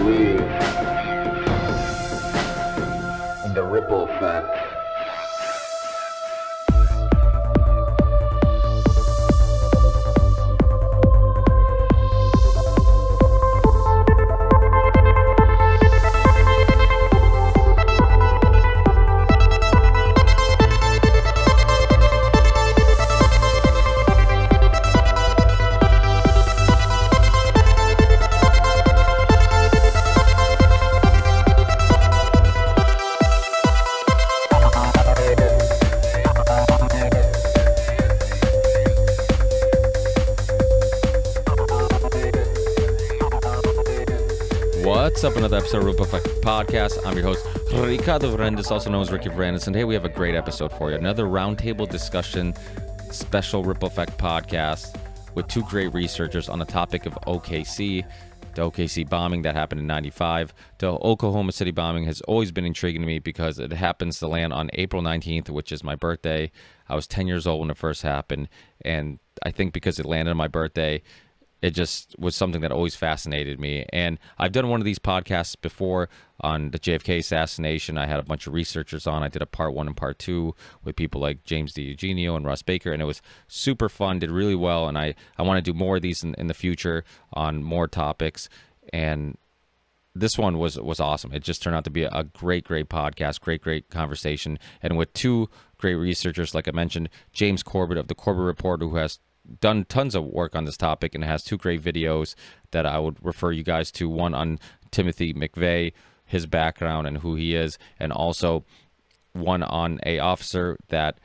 believe in the ripple effect. What's up? Another episode of Ripple Effect Podcast. I'm your host, Ricardo Varandas, also known as Ricky Varandas, and today we have a great episode for you. Another roundtable discussion, special Ripple Effect podcast with two great researchers on the topic of OKC, the OKC bombing that happened in '95. The Oklahoma City bombing has always been intriguing to me because it happens to land on April 19th, which is my birthday. I was 10 years old when it first happened, and I think because it landed on my birthday, it just was something that always fascinated me. And I've done one of these podcasts before on the JFK assassination. I had a bunch of researchers on. I did a part 1 and part 2 with people like James DiEugenio and Russ Baker, and it was super fun, did really well. And I want to do more of these in the future on more topics. And this one was awesome. It just turned out to be a great podcast, great conversation. And with two great researchers, like I mentioned, James Corbett of the Corbett Report, who has done tons of work on this topic and has two great videos that I would refer you guys to. One on Timothy McVeigh, his background and who he is, and also one on a officer that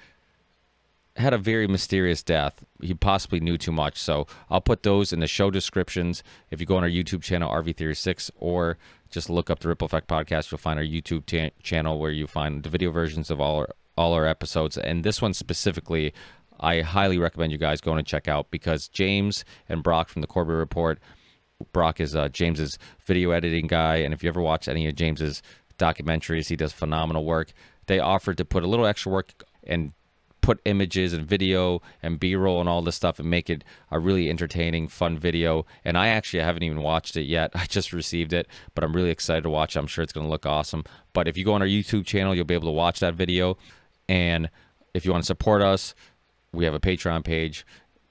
had a very mysterious death. He possibly knew too much. So I'll put those in the show descriptions. If you go on our YouTube channel, RV Theory 6, or just look up the Ripple Effect Podcast, you'll find our YouTube channel where you find the video versions of all our episodes. And this one specifically, I highly recommend you guys go and check out, because James and Brock from the Corbett Report, Brock is James's video editing guy, and if you ever watch any of James's documentaries, he does phenomenal work. They offered to put a little extra work and put images and video and B-roll and all this stuff and make it a really entertaining, fun video. And I actually haven't even watched it yet. I just received it, but I'm really excited to watch it. I'm sure it's going to look awesome. But if you go on our YouTube channel, you'll be able to watch that video. And if you want to support us, we have a Patreon page.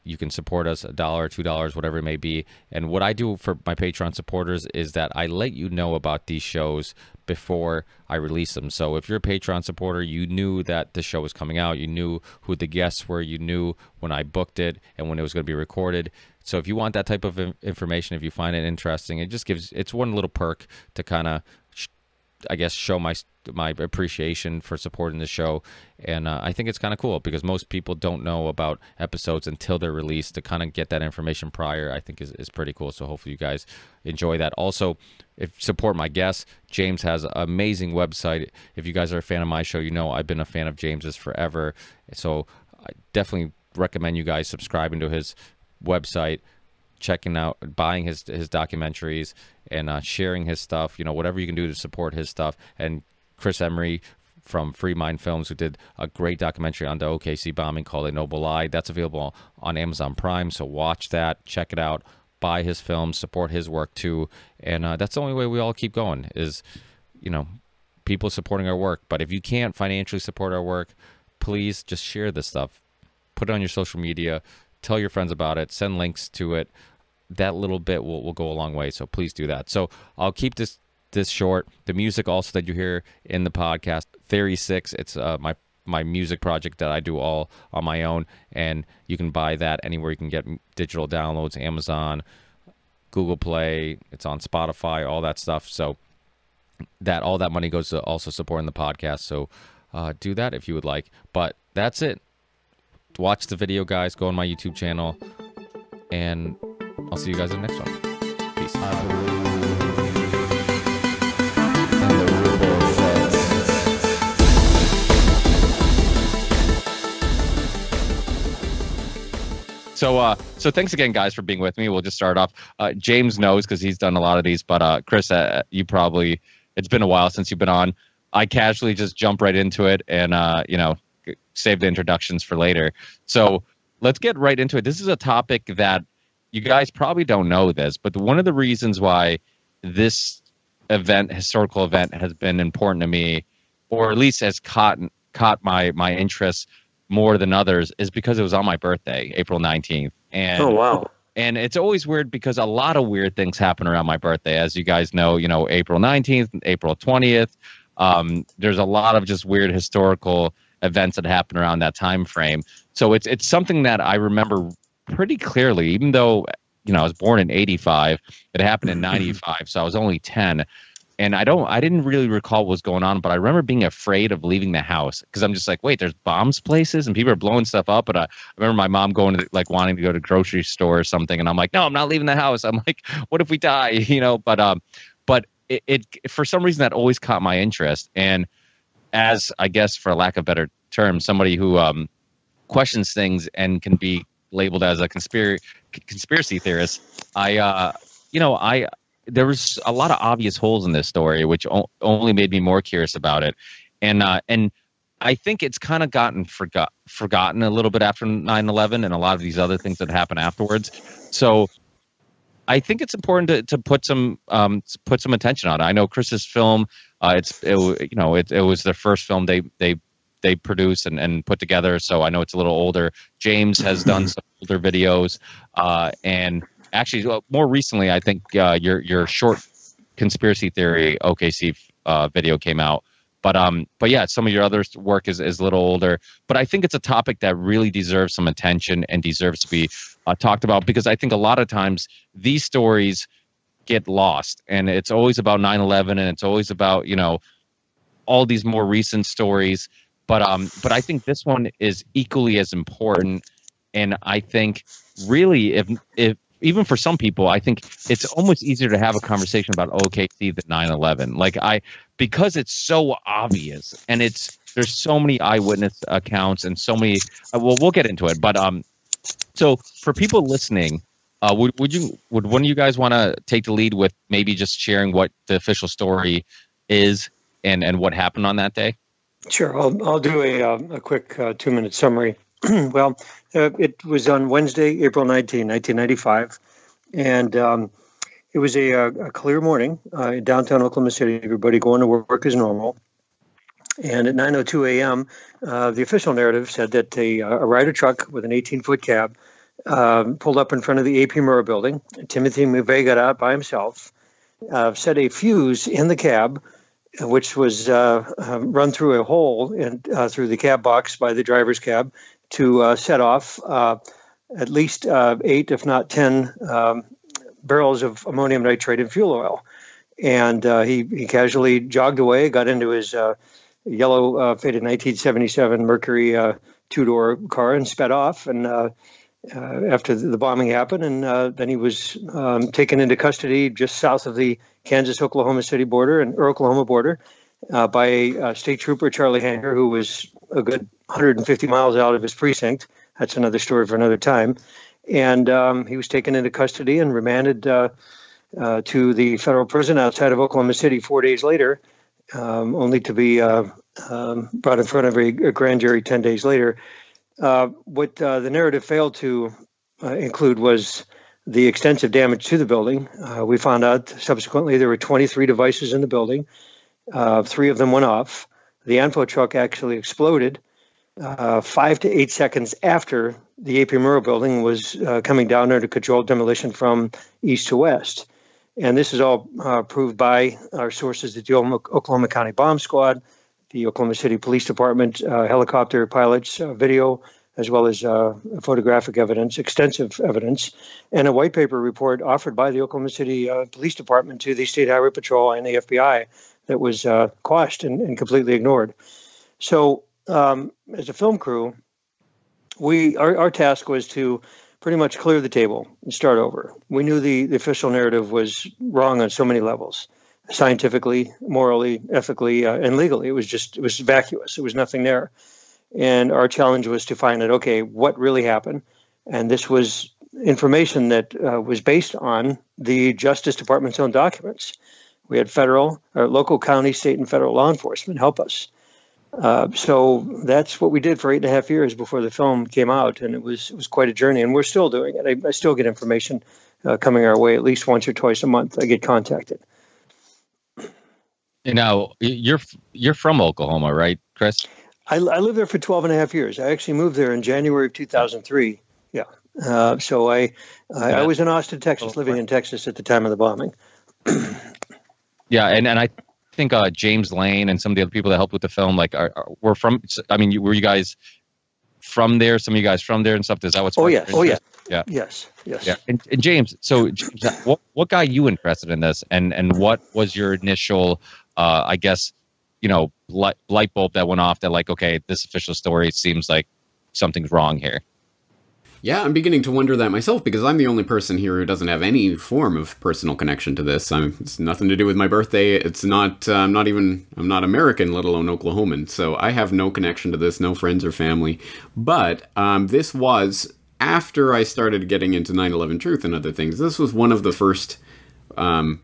You can support us $1 or $2, whatever it may be. And what I do for my Patreon supporters is that I let you know about these shows before I release them. So if you're a Patreon supporter, you knew that the show was coming out. You knew who the guests were. You knew when I booked it and when it was going to be recorded. So if you want that type of information, if you find it interesting, it's one little perk to kind of, I guess, show my appreciation for supporting the show. And I think it's kind of cool, because most people don't know about episodes until they're released. To kind of get that information prior, I think is pretty cool. So hopefully you guys enjoy that. Also, if support my guests, James has an amazing website. If you guys are a fan of my show, you know I've been a fan of James's forever. So I definitely recommend you guys subscribing to his website, checking out, buying his documentaries, and sharing his stuff. You know, whatever you can do to support his stuff. And Chris Emery from Free Mind Films, who did a great documentary on the OKC bombing called A Noble Lie. That's available on Amazon Prime, so watch that, check it out, buy his films, support his work too. And that's the only way we all keep going, is, you know, people supporting our work. But if you can't financially support our work, please just share this stuff. Put it on your social media, tell your friends about it, send links to it. That little bit will go a long way, so please do that. So I'll keep this short. The music also that you hear in the podcast, Theory 6, it's my music project that I do all on my own, and you can buy that anywhere you can get digital downloads, Amazon, Google Play, it's on Spotify, all that stuff. So all that money goes to also supporting the podcast. So do that if you would like. But that's it. Watch the video, guys. Go on my YouTube channel, and I'll see you guys in the next one. Peace. So thanks again, guys, for being with me. We'll just start off. James knows, because he's done a lot of these, but Chris, you probably, it's been a while since you've been on. I casually just jump right into it and, save the introductions for later. So let's get right into it. This is a topic that you guys probably don't know this, but one of the reasons why this historical event has been important to me, or at least has caught my interest more than others, is because it was on my birthday, April 19th. And Oh, wow. and it's always weird because a lot of weird things happen around my birthday. As you guys know, April 19th, April 20th. There's a lot of just weird historical events that happen around that time frame. So it's something that I remember pretty clearly, even though, I was born in 85, it happened in 95. So I was only 10. And I didn't really recall what was going on, but I remember being afraid of leaving the house because I'm just like, wait, there's bombs places and people are blowing stuff up. But I remember my mom going to wanting to go to the grocery store or something. And I'm like, no, I'm not leaving the house. I'm like, what if we die? But it for some reason that always caught my interest. And as, I guess, for lack of better term, somebody who questions things and can be labeled as a conspiracy theorist, there was a lot of obvious holes in this story, which only made me more curious about it. And I think it's kind of gotten forgotten a little bit after 9/11 and a lot of these other things that happened afterwards. So I think it's important to put some attention on it. I know Chris's film, it was their first film they produced and put together. So I know it's a little older. James has done some older videos, and actually, more recently, I think your short conspiracy theory OKC video came out. But yeah, some of your other work is a little older. But I think it's a topic that really deserves some attention and deserves to be talked about, because I think a lot of times these stories get lost, and it's always about 9/11, and it's always about all these more recent stories. But I think this one is equally as important, and I think really if even for some people, I think it's almost easier to have a conversation about OKC than 9/11. Because it's so obvious, and there's so many eyewitness accounts and so many. We'll get into it, but so for people listening, would one of you guys want to take the lead with maybe just sharing what the official story is and what happened on that day? Sure. I'll do a quick 2-minute summary. Well, it was on Wednesday, April 19, 1995, and it was a clear morning in downtown Oklahoma City. Everybody going to work as normal. And at 9:02 a.m., the official narrative said that a Ryder truck with an 18-foot cab pulled up in front of the AP Murrah building. Timothy McVeigh got out by himself, set a fuse in the cab, which was run through a hole through the cab box by the driver's cab to set off at least 8, if not 10, barrels of ammonium nitrate and fuel oil. And he casually jogged away, got into his yellow faded 1977 Mercury 2-door car and sped off. And after the bombing happened, and then he was taken into custody just south of the Kansas-Oklahoma City border and Oklahoma border by State Trooper Charlie Hanger, who was a good 150 miles out of his precinct. That's another story for another time. And he was taken into custody and remanded to the federal prison outside of Oklahoma City 4 days later, only to be brought in front of a grand jury 10 days later. What the narrative failed to include was the extensive damage to the building. We found out subsequently there were 23 devices in the building. 3 of them went off. The ANFO truck actually exploded 5 to 8 seconds after the AP Murrah building was coming down under controlled demolition from east to west. And this is all proved by our sources at the Oklahoma County Bomb Squad, the Oklahoma City Police Department helicopter pilots video, as well as photographic evidence, extensive evidence, and a white paper report offered by the Oklahoma City Police Department to the State Highway Patrol and the FBI that was quashed and completely ignored. So as a film crew, our task was to pretty much clear the table and start over. We knew the official narrative was wrong on so many levels, scientifically, morally, ethically, and legally. It was vacuous. There was nothing there. And our challenge was to find out, okay, what really happened? And this was information that was based on the Justice Department's own documents. We had federal, or local, county, state, and federal law enforcement help us. So that's what we did for 8.5 years before the film came out, and it was quite a journey, and we're still doing it. I still get information coming our way at least once or twice a month. I get contacted. You're from Oklahoma, right, Chris? I lived there for 12 and a half years. I actually moved there in January of 2003. Yeah. So I was in Austin, Texas, living in Texas at the time of the bombing. Yeah, and I think James Lane and some of the other people that helped with the film, like, were from. I mean, were you guys from there? Some of you guys from there and stuff. Is that what's? Oh yeah. Oh yeah. Yeah. Yes. Yeah. And James, what got you interested in this, and what was your initial, I guess, light bulb that went off that, like, okay, this official story seems like something's wrong here? Yeah, I'm beginning to wonder that myself, because I'm the only person here who doesn't have any form of personal connection to this. It's nothing to do with my birthday. It's not. I'm not American, let alone Oklahoman. So I have no connection to this, no friends or family. But this was after I started getting into 9/11 Truth and other things. This was one of the first things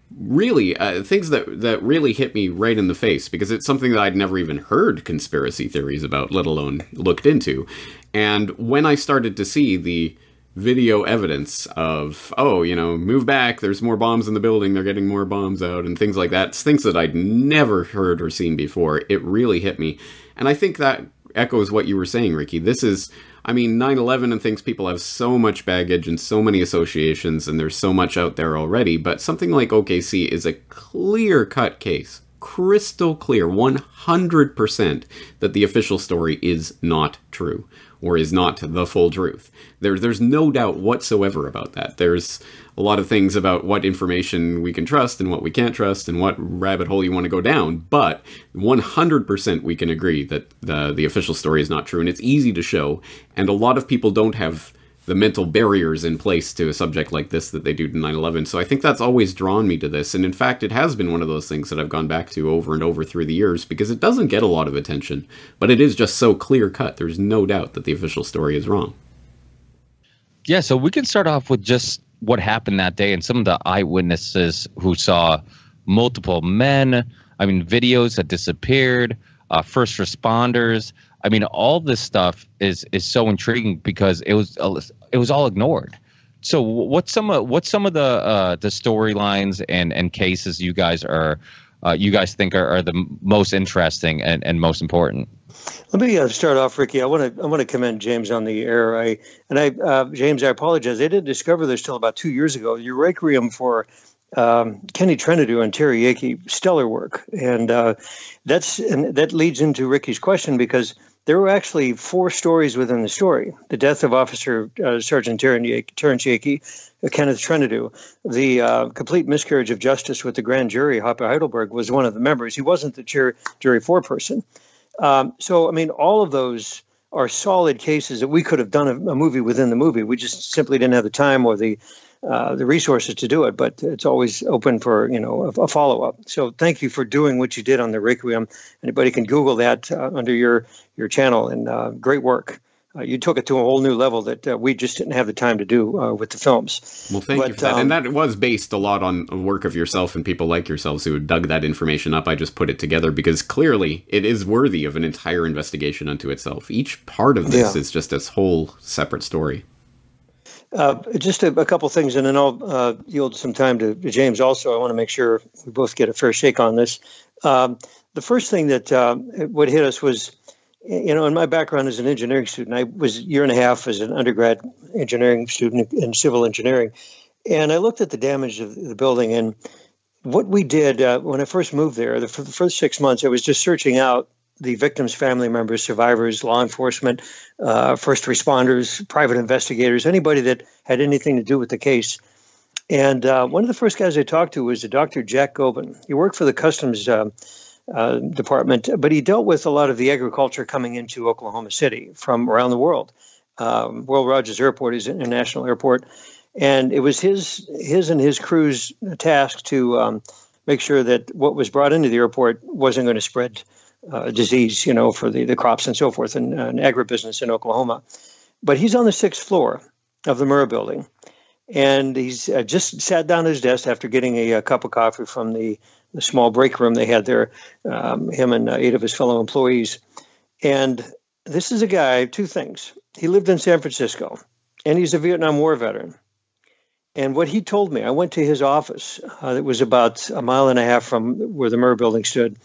that really hit me right in the face, because it's something that I'd never even heard conspiracy theories about, let alone looked into. And when I started to see the video evidence of, move back, there's more bombs in the building, they're getting more bombs out, and things like that, things that I'd never heard or seen before, it really hit me. And I think that echoes what you were saying, Ricky. This is, 9/11 and things, people have so much baggage and so many associations, and there's so much out there already, but something like OKC is a clear-cut case, crystal clear, 100% that the official story is not true, or is not the full truth. There's no doubt whatsoever about that. There's a lot of things about what information we can trust and what we can't trust and what rabbit hole you want to go down, but 100% we can agree that the official story is not true, and it's easy to show, and a lot of people don't have the mental barriers in place to a subject like this that they do to 9/11. So I think that's always drawn me to this. And in fact, it has been one of those things that I've gone back to over and over through the years, because it doesn't get a lot of attention, but it is just so clear cut. There's no doubt that the official story is wrong. Yeah, so we can start off with just what happened that day and some of the eyewitnesses who saw multiple men. Videos that disappeared, first responders. All this stuff is so intriguing because it was all ignored. So what's some of the storylines and cases you guys think are the most interesting and most important? Let me start off, Ricky. I want to commend James on the air. James, I apologize. I didn't discover this till about 2 years ago. Your requiem for Kenny Trenadu and Terry Yakey, stellar work, and that leads into Ricky's question, because there were actually 4 stories within the story: the death of Officer Sergeant Terrence Yakey, Kenneth Trenadu, the complete miscarriage of justice with the grand jury. Hoppe Heidelberg was one of the members. He wasn't the jury foreperson. All of those are solid cases that we could have done a movie within the movie. We just simply didn't have the time or the resources to do it, but it's always open for, a follow-up. So thank you for doing what you did on the Requiem. Anybody can Google that under your channel, and great work. You took it to a whole new level that we just didn't have the time to do with the films. Well, thank you for that. And that was based a lot on work of yourself and people like yourselves who dug that information up. I just put it together because clearly it is worthy of an entire investigation unto itself. Each part of this is just this whole separate story. Just a couple things, and then I'll yield some time to James also. I want to make sure we both get a fair shake on this. The first thing that would hit us was, in my background as an engineering student, I was a year and a half as an undergrad engineering student in civil engineering. And I looked at the damage of the building, and what we did when I first moved there, for the first 6 months, I was just searching out the victims' family members, survivors, law enforcement, first responders, private investigators, anybody that had anything to do with the case. And one of the first guys I talked to was Dr. Jack Gobin. He worked for the Customs Department, but he dealt with a lot of the agriculture coming into Oklahoma City from around the world. World Rogers Airport is an international airport. And it was his and his crew's task to make sure that what was brought into the airport wasn't going to spread disease, for the crops and so forth, and agribusiness in Oklahoma. But he's on the 6th floor of the Murrah building, and he's just sat down at his desk after getting a cup of coffee from the small break room they had there, him and 8 of his fellow employees. And this is a guy, 2 things. He lived in San Francisco, and he's a Vietnam War veteran. And what he told me, I went to his office. It was about a mile and a half from where the Murrah building stood.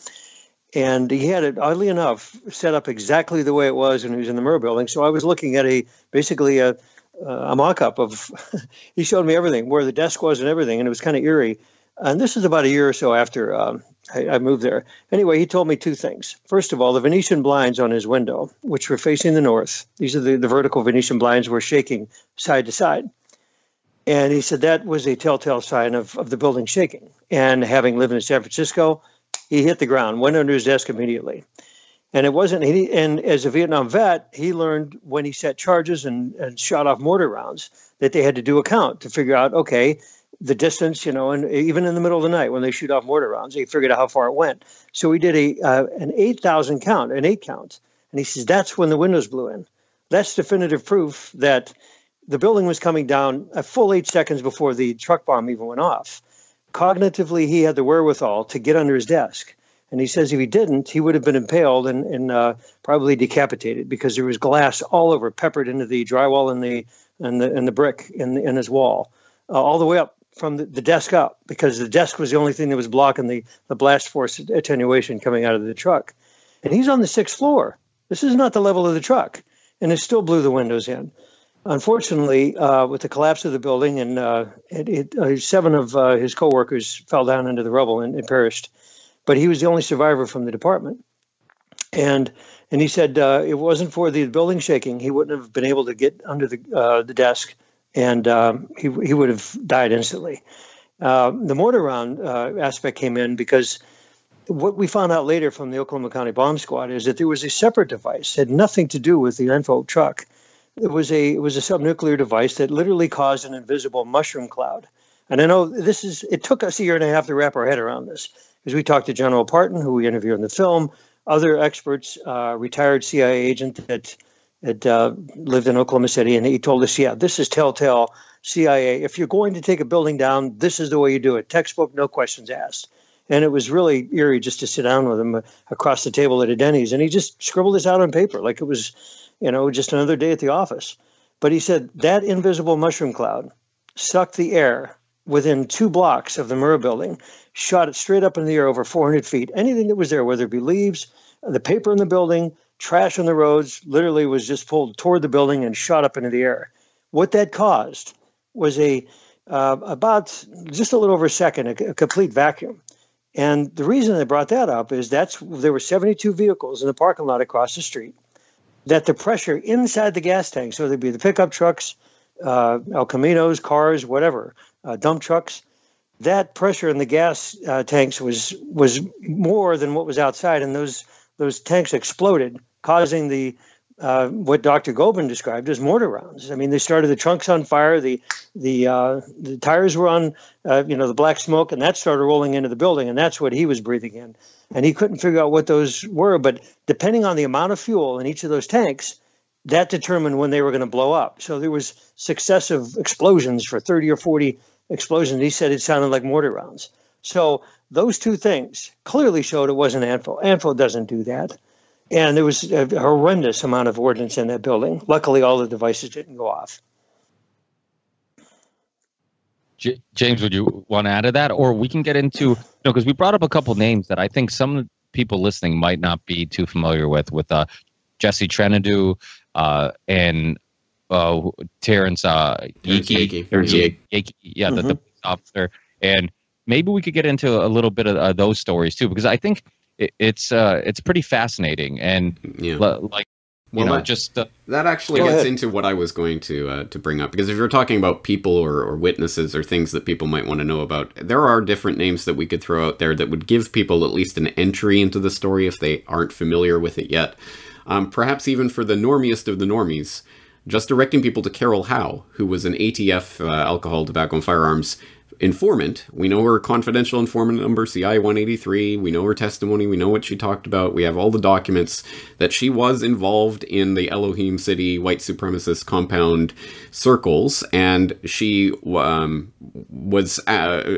And he had it, oddly enough, set up exactly the way it was when he was in the Murrah building. So I was looking at basically a mock-up of, he showed me everything, where the desk was and everything, and it was kind of eerie. And this is about a year or so after I moved there. Anyway, he told me two things. First of all, the Venetian blinds on his window, which were facing the north, these are the vertical Venetian blinds, were shaking side to side. And he said that was a telltale sign of the building shaking. And having lived in San Francisco, he hit the ground, went under his desk immediately. And it wasn't, and as a Vietnam vet, he learned when he set charges and shot off mortar rounds that they had to do a count to figure out, okay, the distance, and even in the middle of the night when they shoot off mortar rounds, they figured out how far it went. So he did an 8,000 count, an 8 count. And he says, that's when the windows blew in. That's definitive proof that the building was coming down a full 8 seconds before the truck bomb even went off. Cognitively, he had the wherewithal to get under his desk. And he says if he didn't, he would have been impaled and probably decapitated because there was glass all over, peppered into the drywall and the brick in his wall, all the way up from the desk up, because the desk was the only thing that was blocking the blast force attenuation coming out of the truck. And he's on the 6th floor. This is not the level of the truck, and it still blew the windows in. Unfortunately, with the collapse of the building, and 7 of his coworkers fell down into the rubble and perished. But he was the only survivor from the department. And he said it wasn't for the building shaking, he wouldn't have been able to get under the desk, and he would have died instantly. The mortar round aspect came in because what we found out later from the Oklahoma County Bomb Squad is that there was a separate device, had nothing to do with the info truck. It was a subnuclear device that literally caused an invisible mushroom cloud. And I know it took us a year and a half to wrap our head around this, because we talked to General Parton, who we interviewed in the film, other experts, retired CIA agent that lived in Oklahoma City, and he told us, yeah, this is telltale CIA. If you're going to take a building down, this is the way you do it. Textbook, no questions asked. And it was really eerie just to sit down with him across the table at a Denny's, and he just scribbled this out on paper like it was, just another day at the office. But he said that invisible mushroom cloud sucked the air within 2 blocks of the Murrah building, shot it straight up in the air over 400 feet. Anything that was there, whether it be leaves, the paper in the building, trash on the roads, literally was just pulled toward the building and shot up into the air. What that caused was about just a little over a second, a complete vacuum. And the reason I brought that up is there were 72 vehicles in the parking lot across the street, that the pressure inside the gas tanks, so there'd be the pickup trucks, El Caminos, cars, whatever, dump trucks, that pressure in the gas tanks was more than what was outside, and those tanks exploded, causing the what Dr. Gobin described as mortar rounds. I mean, they started the trunks on fire, the tires were on, the black smoke, and that started rolling into the building, and that's what he was breathing in. And he couldn't figure out what those were, but depending on the amount of fuel in each of those tanks, that determined when they were going to blow up. So there was successive explosions for 30 or 40 explosions. He said it sounded like mortar rounds. So those two things clearly showed it wasn't ANFO. ANFO doesn't do that. And there was a horrendous amount of ordnance in that building. Luckily, all the devices didn't go off. James, would you want to add to that? Or we can get into, because we brought up a couple names that I think some people listening might not be too familiar with Jesse Trenadu and Terrence Yakey. Yeah, the police officer. And maybe we could get into a little bit of those stories too, because I think it's pretty fascinating. And that actually gets into what I was going to bring up, because if you're talking about people or witnesses or things that people might want to know about, there are different names that we could throw out there that would give people at least an entry into the story if they aren't familiar with it yet. Perhaps even for the normiest of the normies, just directing people to Carol Howe, who was an ATF, alcohol, tobacco, and firearms informant. We know her confidential informant number, CI 183. We know her testimony. We know what she talked about. We have all the documents that she was involved in the Elohim City white supremacist compound circles, and she was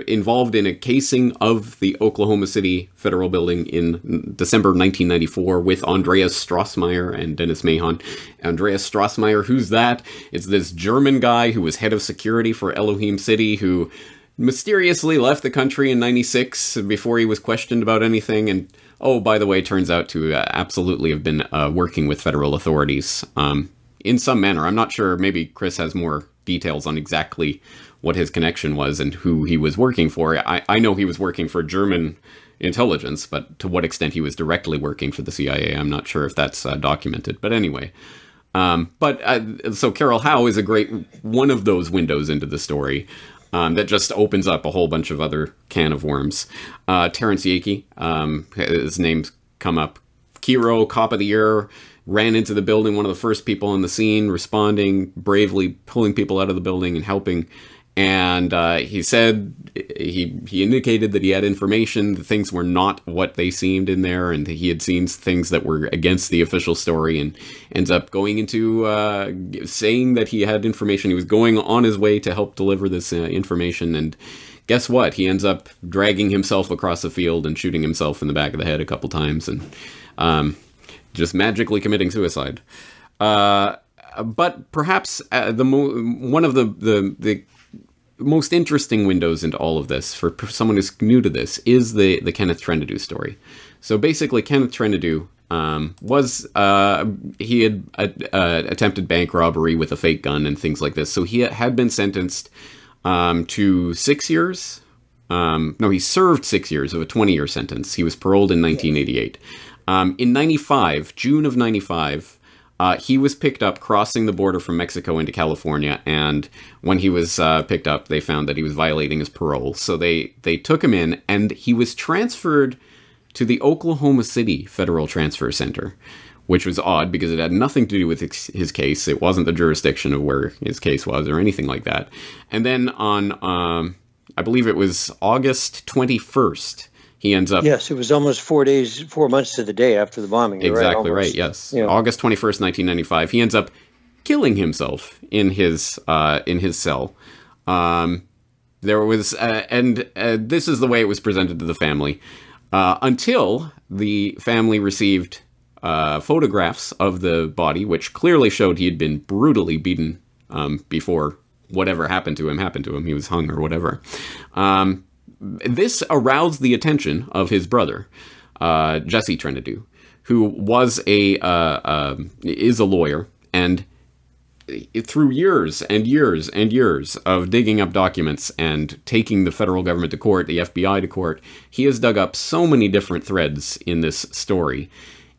involved in a casing of the Oklahoma City federal building in December 1994 with Andreas Strassmeyer and Dennis Mahon. Andreas Strassmeyer, who's that? It's this German guy who was head of security for Elohim City, who mysteriously left the country in 96 before he was questioned about anything, and oh, by the way, turns out to absolutely have been working with federal authorities in some manner. I'm not sure, maybe Chris has more details on exactly what his connection was and who he was working for. I know he was working for German intelligence, but to what extent he was directly working for the CIA, I'm not sure if that's documented. But anyway, so Carol Howe is a great one of those windows into the story that just opens up a whole bunch of other can of worms. Terrence Yakey, his name's come up. Kiro, cop of the year, ran into the building, one of the first people on the scene, responding, bravely pulling people out of the building and helping. And he said, he indicated that he had information, that things were not what they seemed in there, and that he had seen things that were against the official story, and ends up going into saying that he had information. He was going on his way to help deliver this information, and guess what? He ends up dragging himself across the field and shooting himself in the back of the head a couple times, and just magically committing suicide. But perhaps one of the most interesting windows into all of this, for someone who's new to this, is the Kenneth Trendadu story. So basically, Kenneth Trendadu he had attempted bank robbery with a fake gun and things like this. So he had been sentenced to 6 years. No, he served 6 years of a 20-year sentence. He was paroled in 1988. In 95, June of 95, he was picked up crossing the border from Mexico into California, and when he was picked up, they found that he was violating his parole. So they took him in, and he was transferred to the Oklahoma City Federal Transfer Center, which was odd because it had nothing to do with his case. It wasn't the jurisdiction of where his case was or anything like that. And then on, I believe it was August 21st, he ends up... Yes, it was almost 4 months to the day after the bombing. You're exactly right, yes. Yeah. August 21st, 1995. He ends up killing himself in his cell. There was... this is the way it was presented to the family. Until the family received photographs of the body, which clearly showed he had been brutally beaten before whatever happened to him. He was hung or whatever. This aroused the attention of his brother, Jesse Trendadu, who was is a lawyer, and through years and years and years of digging up documents and taking the federal government to court, the FBI to court, he has dug up so many different threads in this story,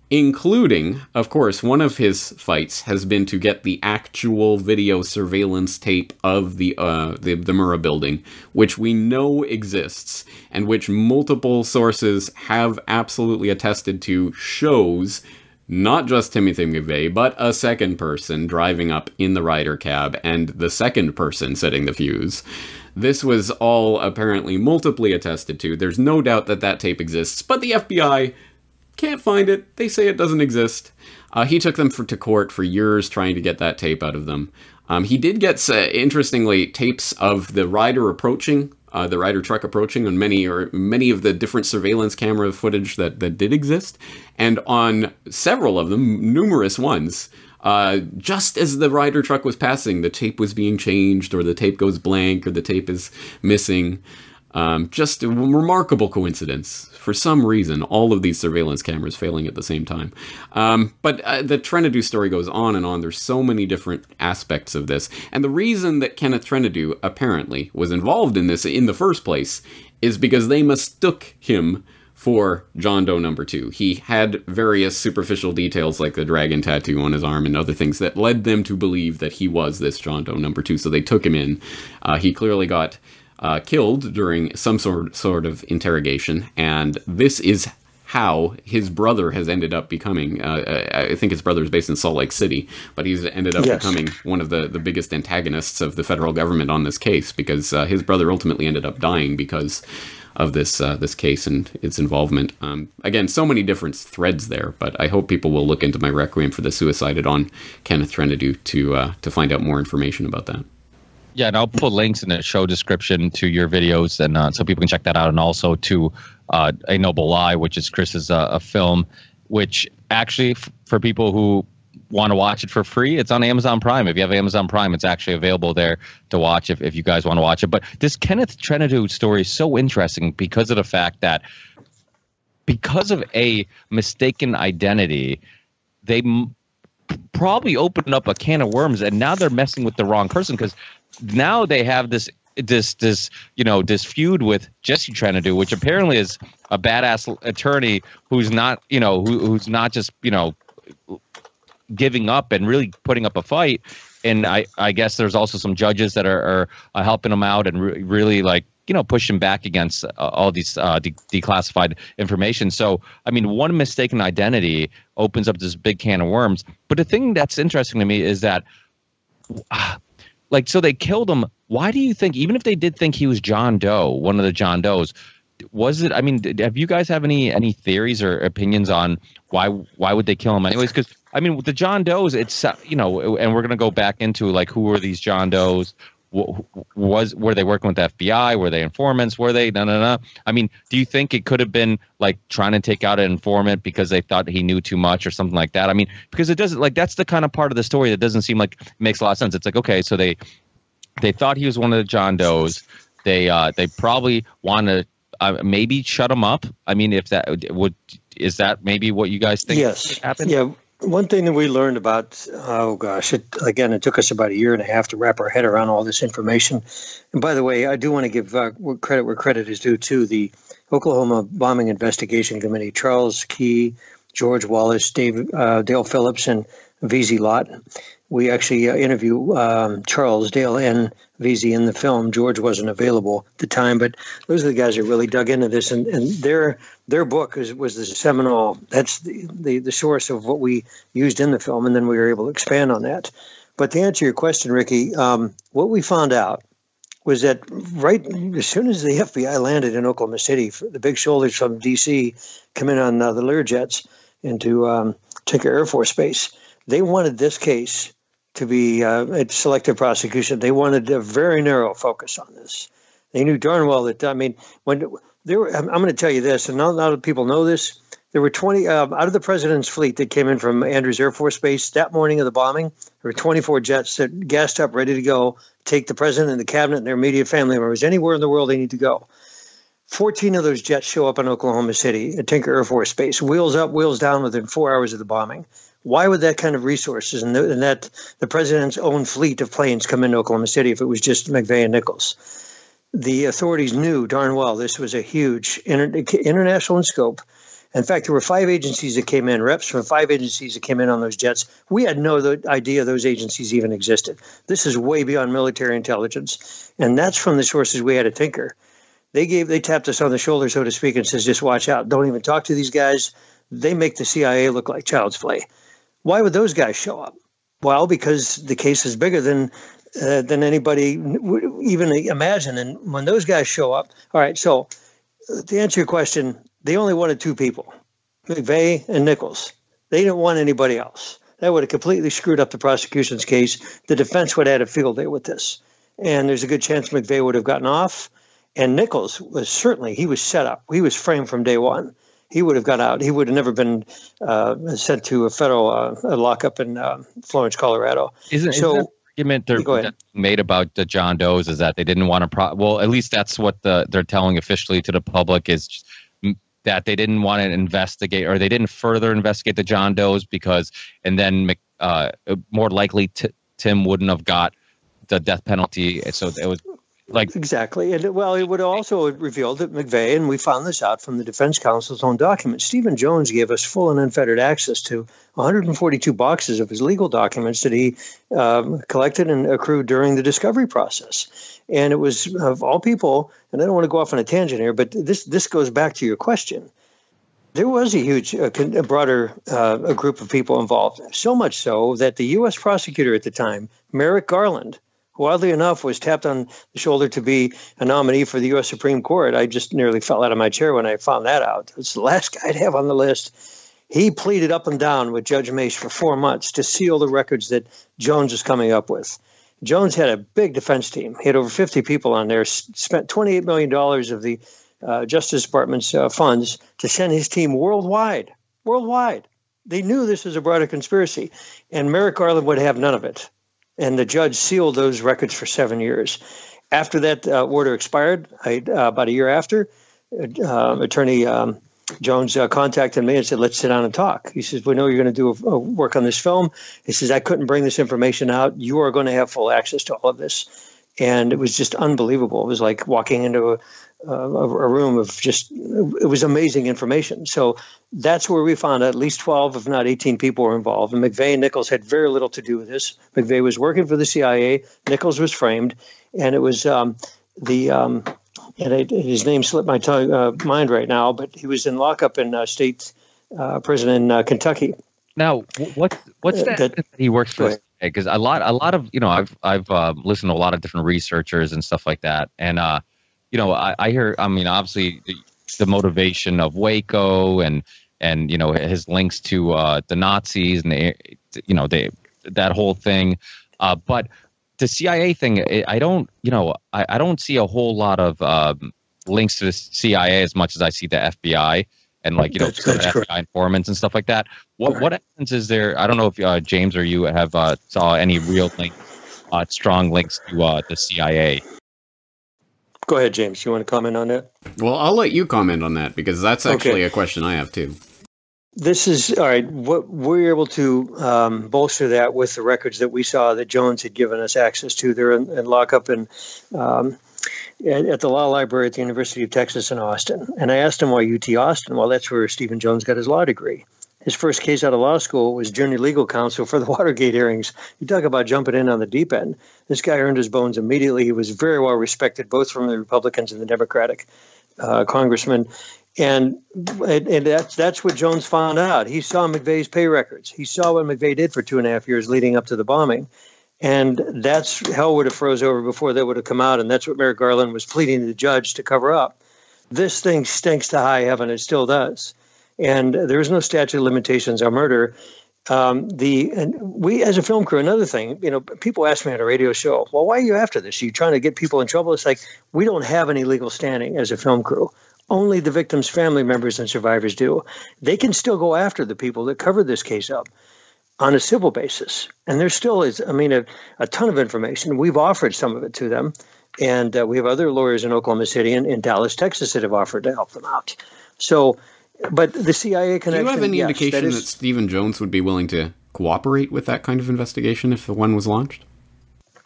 including, of course, one of his fights has been to get the actual video surveillance tape of the Murrah building, which we know exists, and which multiple sources have absolutely attested to shows not just Timothy McVeigh, but a second person driving up in the Ryder cab, and the second person setting the fuse. This was all apparently multiply attested to. There's no doubt that that tape exists, but the FBI can't find it. They say it doesn't exist. He took them to court for years trying to get that tape out of them. He did get, interestingly, tapes of the Ryder approaching, the Ryder truck approaching on many of the different surveillance camera footage that did exist. And on several of them, numerous ones, just as the Ryder truck was passing, the tape was being changed, or the tape goes blank, or the tape is missing. Just a remarkable coincidence. For some reason, all of these surveillance cameras failing at the same time. But the Trendadu story goes on and on. There's so many different aspects of this. And the reason that Kenneth Trendadu apparently was involved in this in the first place is because they mistook him for John Doe number 2. He had various superficial details like the dragon tattoo on his arm and other things that led them to believe that he was this John Doe number 2. So they took him in. He clearly got killed during some sort of interrogation, and this is how his brother has ended up becoming, I think his brother is based in Salt Lake City, but he's ended up becoming one of the biggest antagonists of the federal government on this case, because his brother ultimately ended up dying because of this case and its involvement. Again, so many different threads there, but I hope people will look into my Requiem for the Suicided on Kenneth Trendadu to find out more information about that. Yeah, and I'll put links in the show description to your videos, and so people can check that out, and also to A Noble Lie, which is Chris's a film, which actually for people who want to watch it for free, it's on Amazon Prime. If you have Amazon Prime, it's actually available there to watch if you guys want to watch it. But this Kenneth Trenadu story is so interesting because of the fact that because of a mistaken identity, they probably opened up a can of worms, and now they're messing with the wrong person, because now they have this feud with Jesse Trenadu, which apparently is a badass attorney who's not, who's not just, giving up and really putting up a fight. And I guess there's also some judges that are helping him out and really pushing back against all these declassified information. So, I mean, one mistaken identity opens up this big can of worms. But the thing that's interesting to me is that, so they killed him. Why do you think, even if they did think he was John Doe, one of the John Does, was it? I mean, have you guys have any theories or opinions on why would they kill him anyways? Because I mean, with the John Does, it's and we're gonna go back into who were these John Does? Were they working with the FBI? Were they informants? Were they? No. I mean, do you think it could have been trying to take out an informant because they thought he knew too much or something like that? I mean, because it doesn't that's the kind of part of the story that doesn't seem like makes a lot of sense. It's okay, so they thought he was one of the John Does. They probably want to maybe shut him up. I mean, is that maybe what you guys think? Yes. Happened? Yeah. One thing that we learned about, it took us about a year and a half to wrap our head around all this information. And by the way, I do want to give credit where credit is due to the Oklahoma Bombing Investigation Committee. Charles Key, George Wallace, Dale Phillips, and VZ Lott. We actually interview Charles, Dale, and VZ in the film. George wasn't available at the time, but those are the guys that really dug into this, and their book was the seminal. That's the source of what we used in the film, and then we were able to expand on that. But to answer your question, Ricky, what we found out was that right as soon as the FBI landed in Oklahoma City, the big shoulders from D.C. come in on the Learjets into Tinker Air Force Base. They wanted this case to be a selective prosecution. They wanted a very narrow focus on this. They knew darn well that, I mean, when there were, I'm going to tell you this, and not a lot of people know this, there were 20, out of the president's fleet that came in from Andrews Air Force Base that morning of the bombing, there were 24 jets that gassed up, ready to go, take the president and the cabinet and their immediate family members anywhere in the world they need to go. 14 of those jets show up in Oklahoma City at Tinker Air Force Base, wheels up, wheels down within 4 hours of the bombing. Why would that kind of resources and that the president's own fleet of planes come into Oklahoma City if it was just McVeigh and Nichols? The authorities knew darn well this was a huge international in scope. In fact, there were 5 agencies that came in, reps from 5 agencies that came in on those jets. We had no idea those agencies even existed. This is way beyond military intelligence, and that's from the sources we had at Tinker. They tapped us on the shoulder, so to speak, and says, just watch out. Don't even talk to these guys. They make the CIA look like child's play. Why would those guys show up? Well, because the case is bigger than anybody would even imagine. And when those guys show up, all right, so to answer your question, they only wanted 2 people, McVeigh and Nichols. They didn't want anybody else. That would have completely screwed up the prosecution's case. The defense would have had a field day with this. And there's a good chance McVeigh would have gotten off. And Nichols was he was set up. He was framed from day one. He would have got out. He would have never been sent to a federal lockup in Florence, Colorado. Isn't the argument they're made about the John Does is that they didn't want to well, at least that's what they're telling officially to the public, is that they didn't want to investigate, or they didn't further investigate the John Does because, and then more likely Tim wouldn't have got the death penalty. So it was exactly. And well, it would also reveal that McVeigh, and we found this out from the defense counsel's own documents, Stephen Jones gave us full and unfettered access to 142 boxes of his legal documents that he collected and accrued during the discovery process. And it was, of all people, and I don't want to go off on a tangent here, but this goes back to your question. There was a huge, broader group of people involved, so much so that the U.S. prosecutor at the time, Merrick Garland, who oddly enough was tapped on the shoulder to be a nominee for the U.S. Supreme Court. I just nearly fell out of my chair when I found that out. It's the last guy to have on the list. He pleaded up and down with Judge Mace for 4 months to seal the records that Jones was coming up with. Jones had a big defense team. He had over 50 people on there, spent $28 million of the Justice Department's funds to send his team worldwide. They knew this was a broader conspiracy, and Merrick Garland would have none of it. And the judge sealed those records for 7 years. After that order expired, about a year after, Attorney Jones contacted me and said, let's sit down and talk. He says, we know you're going to do a work on this film. He says, I couldn't bring this information out. You are going to have full access to all of this. And it was just unbelievable. It was like walking into a room of just, it was amazing information. So that's where we found out at least 12, if not 18 people were involved. And McVeigh and Nichols had very little to do with this. McVeigh was working for the CIA. Nichols was framed. And it was his name slipped my mind right now, but he was in lockup in state prison in Kentucky. Now, what's that he works for? Because a lot of I've listened to a lot of different researchers and stuff like that, and I hear, I mean, obviously the motivation of Waco and his links to the Nazis and that whole thing, but the CIA thing, I don't see a whole lot of links to the CIA as much as I see the FBI. And that's FBI informants and stuff like that. What evidence is there? I don't know if James or you have saw any real strong links to the CIA. Go ahead, James. You want to comment on that? Well, I'll let you comment on that because that's actually a question I have too. This is all right. What we're able to bolster that with the records that we saw that Jones had given us access to. They're in lockup and. At the law library at the University of Texas in Austin. And I asked him why UT Austin. Well, that's where Stephen Jones got his law degree. His first case out of law school was junior legal counsel for the Watergate hearings. You talk about jumping in on the deep end. This guy earned his bones immediately. He was very well respected, both from the Republicans and the Democratic congressmen. And that's what Jones found out. He saw McVeigh's pay records. He saw what McVeigh did for 2.5 years leading up to the bombing. And that's hell would have froze over before that would have come out. And that's what Merrick Garland was pleading to the judge to cover up. This thing stinks to high heaven. It still does. And there is no statute of limitations on murder. And we, as a film crew, another thing, people ask me on a radio show, well, why are you after this? Are you trying to get people in trouble? It's like, we don't have any legal standing as a film crew. Only the victims' family members and survivors do. They can still go after the people that covered this case up on a civil basis. And there still is, a ton of information. We've offered some of it to them. And we have other lawyers in Oklahoma City and in Dallas, Texas that have offered to help them out. So, but the CIA connection... Do you have any indication that Stephen Jones would be willing to cooperate with that kind of investigation if the one was launched?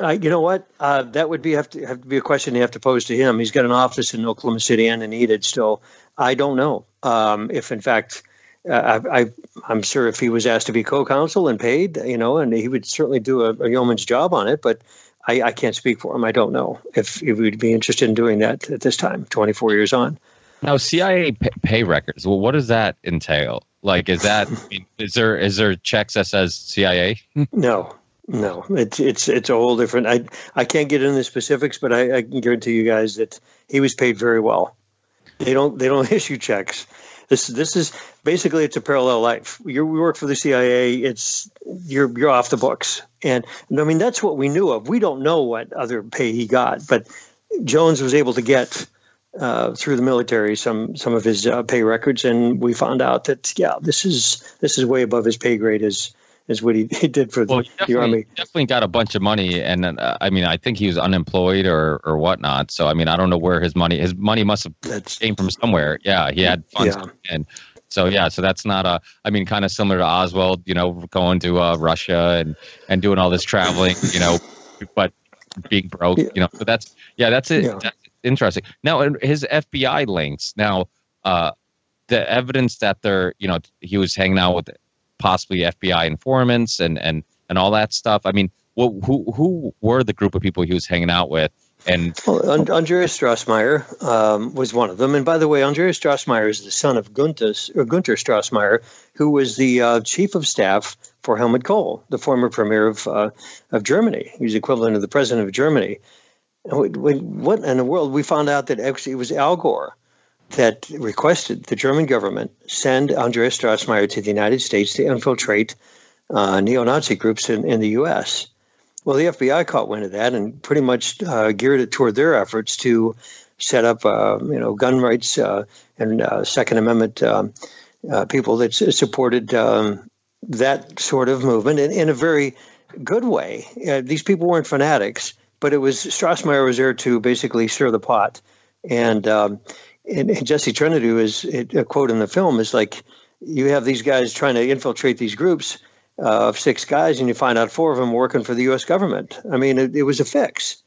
You know what? That would have to be a question you have to pose to him. He's got an office in Oklahoma City and in Enid still. I don't know if, in fact... I'm sure if he was asked to be co-counsel and paid, and he would certainly do a yeoman's job on it, but I can't speak for him. I don't know if he would be interested in doing that at this time, 24 years on. Now, CIA pay records, well, what does that entail? Is that, is there checks that says CIA? No, it's a whole different, I can't get into the specifics, but I can guarantee you guys that he was paid very well. They don't issue checks. This is basically, it's a parallel life. We work for the CIA. You're off the books, and that's what we knew of. We don't know what other pay he got, but Jones was able to get through the military some of his pay records, and we found out that this is way above his pay grade as what he did for the Army. Definitely got a bunch of money, and I think he was unemployed or whatnot. So I don't know where his money must have came from somewhere. Yeah, he had funds, and so that's not kind of similar to Oswald, going to Russia and doing all this traveling, but being broke, So that's it. Yeah. That's interesting. Now, his FBI links. Now, the evidence that he was hanging out with possibly FBI informants and all that stuff. Who were the group of people he was hanging out with? And Andreas Strassmeyer was one of them. And by the way, Andreas Strassmeyer is the son of Gunther Strassmeyer, who was the chief of staff for Helmut Kohl, the former premier of Germany. He was equivalent of the president of Germany. What in the world? We found out that actually it was Al Gore that requested the German government send Andreas Strassmeyer to the United States to infiltrate neo-Nazi groups in the U.S. Well, the FBI caught wind of that and pretty much geared it toward their efforts to set up, gun rights and Second Amendment people that supported that sort of movement in a very good way. These people weren't fanatics, but it was Strassmeyer was there to basically stir the pot. And Jesse Trentadue is a quote in the film is like, you have these guys trying to infiltrate these groups of 6 guys, and you find out 4 of them working for the U.S. government. I mean, it was a fix.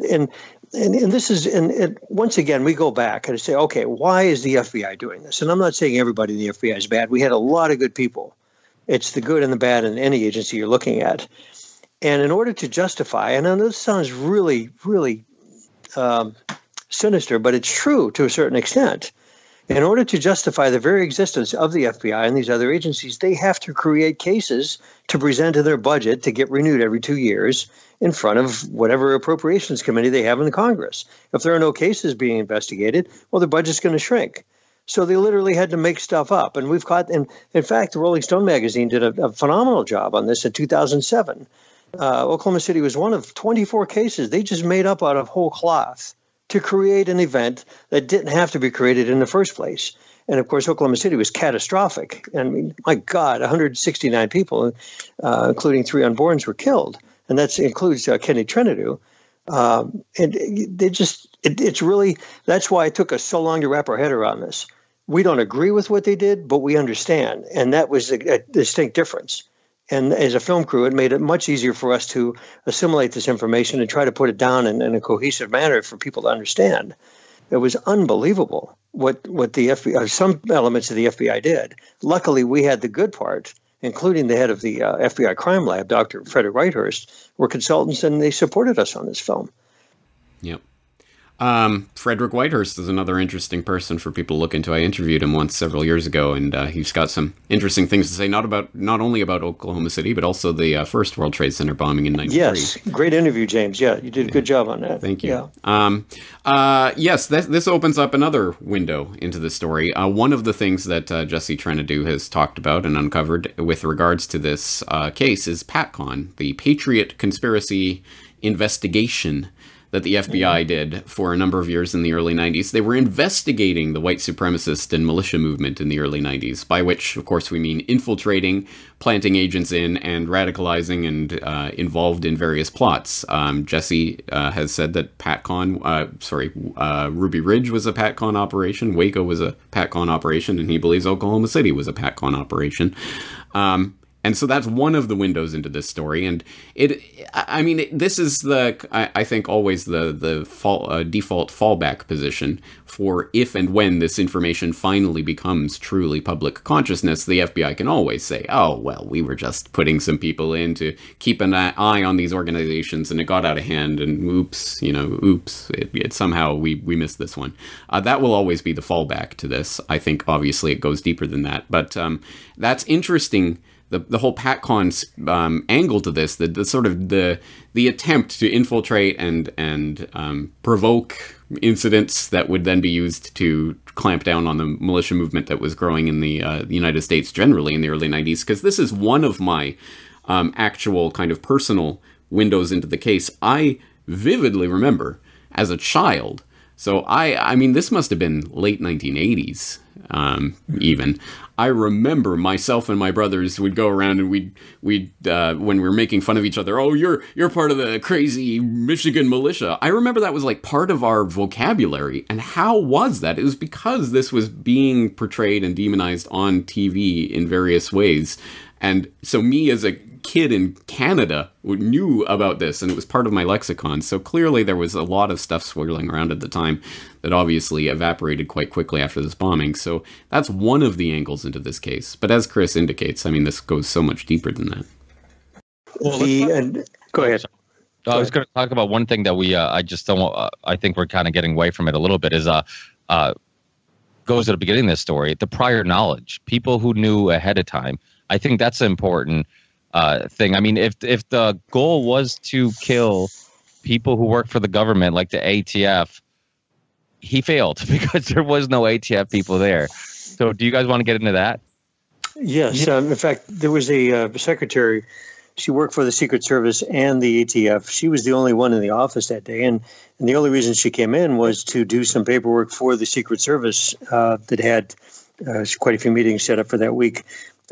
And this is, and once again, we go back and say, okay, why is the FBI doing this? And I'm not saying everybody in the FBI is bad. We had a lot of good people. It's the good and the bad in any agency you're looking at. And in order to justify, and I know this sounds really, really sinister, but it's true to a certain extent. In order to justify the very existence of the FBI and these other agencies, they have to create cases to present in their budget to get renewed every 2 years in front of whatever appropriations committee they have in the Congress. If there are no cases being investigated, well, the budget's going to shrink. So they literally had to make stuff up. And we've caught, and in fact, the Rolling Stone magazine did a phenomenal job on this in 2007. Oklahoma City was one of 24 cases they just made up out of whole cloth to create an event that didn't have to be created in the first place. And of course, Oklahoma City was catastrophic. I mean, my God, 169 people, including 3 unborns, were killed. And that includes Kenny Trentadue. And it's really, that's why it took us so long to wrap our head around this. We don't agree with what they did, but we understand. And that was a distinct difference. And as a film crew, it made it much easier for us to assimilate this information and try to put it down in a cohesive manner for people to understand. It was unbelievable what the FBI, some elements of the FBI did. Luckily, we had the good part, including the head of the FBI crime lab, Dr. Frederick Whitehurst, were consultants, and they supported us on this film. Yep. Frederick Whitehurst is another interesting person for people to look into. I interviewed him once several years ago, and he's got some interesting things to say, not only about Oklahoma City, but also the first World Trade Center bombing in 93. Yes, great interview, James. Yeah, you did a good job on that. Thank you. Yeah. Yes, this opens up another window into the story. One of the things that Jesse Trentadue has talked about and uncovered with regards to this case is PatCon, the Patriot Conspiracy Investigation that the FBI did for a number of years in the early 90s. They were investigating the white supremacist and militia movement in the early 90s, by which, of course, we mean infiltrating, planting agents in, and radicalizing and involved in various plots. Jesse has said that Ruby Ridge was a PatCon operation, Waco was a PatCon operation, and he believes Oklahoma City was a PatCon operation. And so that's one of the windows into this story. And this is I think always the default fallback position for if and when this information finally becomes truly public consciousness. The FBI can always say, oh, well, we were just putting some people in to keep an eye on these organizations, and it got out of hand, and oops, it somehow we missed this one. That will always be the fallback to this. I think obviously it goes deeper than that, but that's interesting. The whole PatCon angle to this, the sort of the attempt to infiltrate and provoke incidents that would then be used to clamp down on the militia movement that was growing in the United States generally in the early 90s, because this is one of my actual kind of personal windows into the case. I vividly remember as a child, so I mean, this must have been late 1980s even. I remember myself and my brothers would go around and we'd when we were making fun of each other, oh, you're part of the crazy Michigan militia. I remember that was like part of our vocabulary. And how was that? It was because this was being portrayed and demonized on TV in various ways. And so me as a kid in Canada knew about this, and it was part of my lexicon. So clearly there was a lot of stuff swirling around at the time that obviously evaporated quite quickly after this bombing. So that's one of the angles into this case. But as Chris indicates, I mean, this goes so much deeper than that. Well, go ahead. I was going to talk about one thing that we, I just don't, I think we're kind of getting away from it a little bit, is goes to the beginning of this story, the prior knowledge, people who knew ahead of time. I think that's an important thing. I mean, if the goal was to kill people who work for the government, like the ATF, he failed because there was no ATF people there. So do you guys want to get into that? Yes. In fact, there was a secretary She worked for the Secret Service and the ATF. She was the only one in the office that day, and the only reason she came in was to do some paperwork for the Secret Service that had quite a few meetings set up for that week.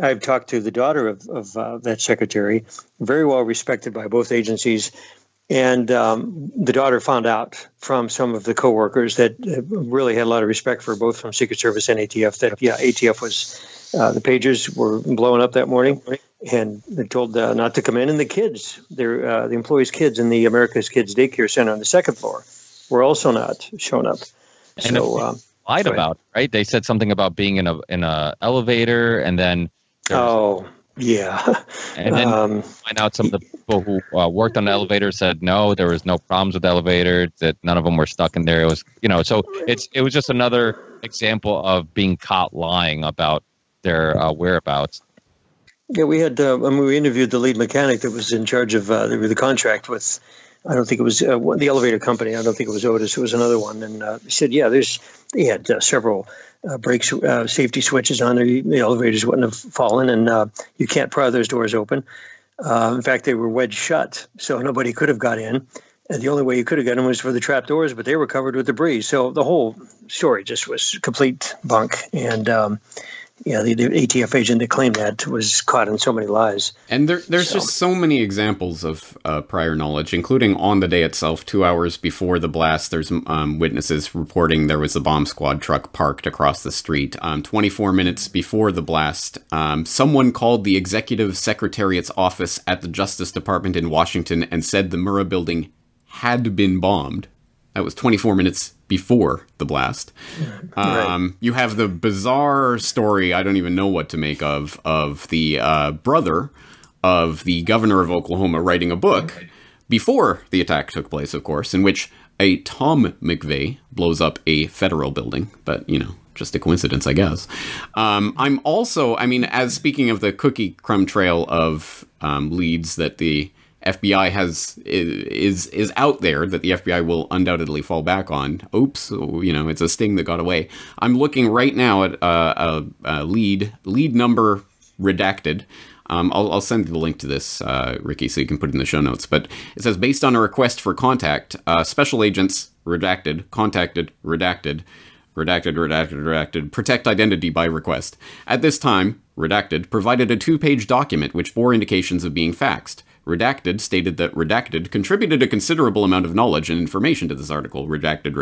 I've talked to the daughter of that secretary, very well respected by both agencies. And the daughter found out from some of the coworkers that really had a lot of respect for both from Secret Service and ATF that, ATF was, the pagers were blowing up that morning, and they told not to come in. And the kids, the employees' kids in the America's Kids Daycare Center on the second floor were also not showing up. And so lied about it, right? They said something about being in a elevator, and then yeah. And then find out some of the people who worked on the elevator said no, there was no problems with the elevator, that none of them were stuck in there. It was, so it was just another example of being caught lying about their whereabouts. Yeah, we had, we interviewed the lead mechanic that was in charge of the contract with, I don't think it was the elevator company. I don't think it was Otis. It was another one. And he said, they had several brakes, safety switches on there. The elevators wouldn't have fallen, and you can't pry those doors open. In fact, they were wedged shut, so nobody could have got in. And the only way you could have got in was for the trap doors, but they were covered with debris. So the whole story just was complete bunk. And the ATF agent that claimed that was caught in so many lies. And there's just so many examples of prior knowledge, including on the day itself, 2 hours before the blast. There's witnesses reporting there was a bomb squad truck parked across the street. 24 minutes before the blast, someone called the executive secretariat's office at the Justice Department in Washington and said the Murrah building had been bombed. That was 24 minutes before the blast. Right. You have the bizarre story, I don't even know what to make of the brother of the governor of Oklahoma writing a book before the attack took place, of course, in which a Tom McVeigh blows up a federal building. But, just a coincidence, I guess. I'm also, as speaking of the cookie crumb trail of leads that the FBI is out there that the FBI will undoubtedly fall back on. Oops, it's a sting that got away. I'm looking right now at a lead number redacted. I'll send you the link to this, Ricky, so you can put it in the show notes. But it says, based on a request for contact, special agents redacted, contacted, redacted, protect identity by request. At this time, redacted provided a 2-page document which bore indications of being faxed. Redacted stated that Redacted contributed a considerable amount of knowledge and information to this article. Redacted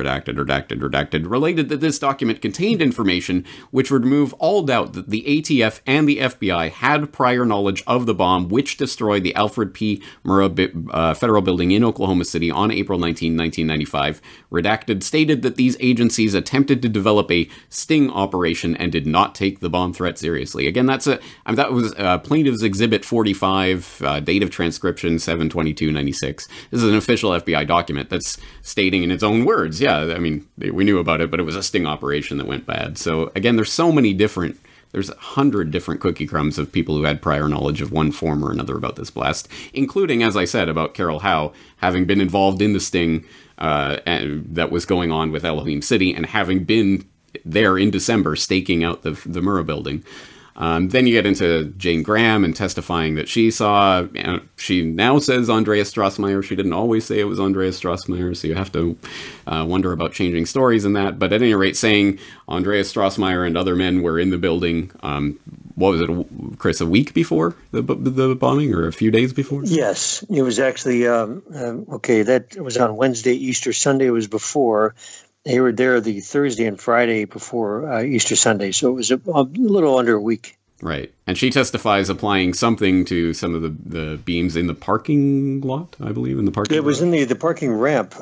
related that this document contained information which would remove all doubt that the ATF and the FBI had prior knowledge of the bomb which destroyed the Alfred P. Murrah Federal Building in Oklahoma City on April 19, 1995. Redacted stated that these agencies attempted to develop a sting operation and did not take the bomb threat seriously. Again, that was Plaintiff's Exhibit 45, date of transcription 7/22/96. This is an official FBI document that's stating in its own words, we knew about it, but it was a sting operation that went bad. So again, there's 100 different cookie crumbs of people who had prior knowledge of one form or another about this blast, including, as I said, about Carol Howe having been involved in the sting that was going on with Elohim City and having been there in December staking out the Murrah building. Then you get into Jane Graham and testifying that she saw, she now says Andreas Strassmeyer. She didn't always say it was Andreas Strassmeyer, so you have to wonder about changing stories in that. But at any rate, saying Andreas Strassmeyer and other men were in the building, what was it, Chris, a week before the bombing or a few days before? Yes, it was actually, that was on Wednesday, Easter Sunday was before. They were there the Thursday and Friday before Easter Sunday, so it was a little under a week. Right. And she testifies applying something to some of the beams in the parking lot, I believe, in the parking lot. It was in the parking ramp,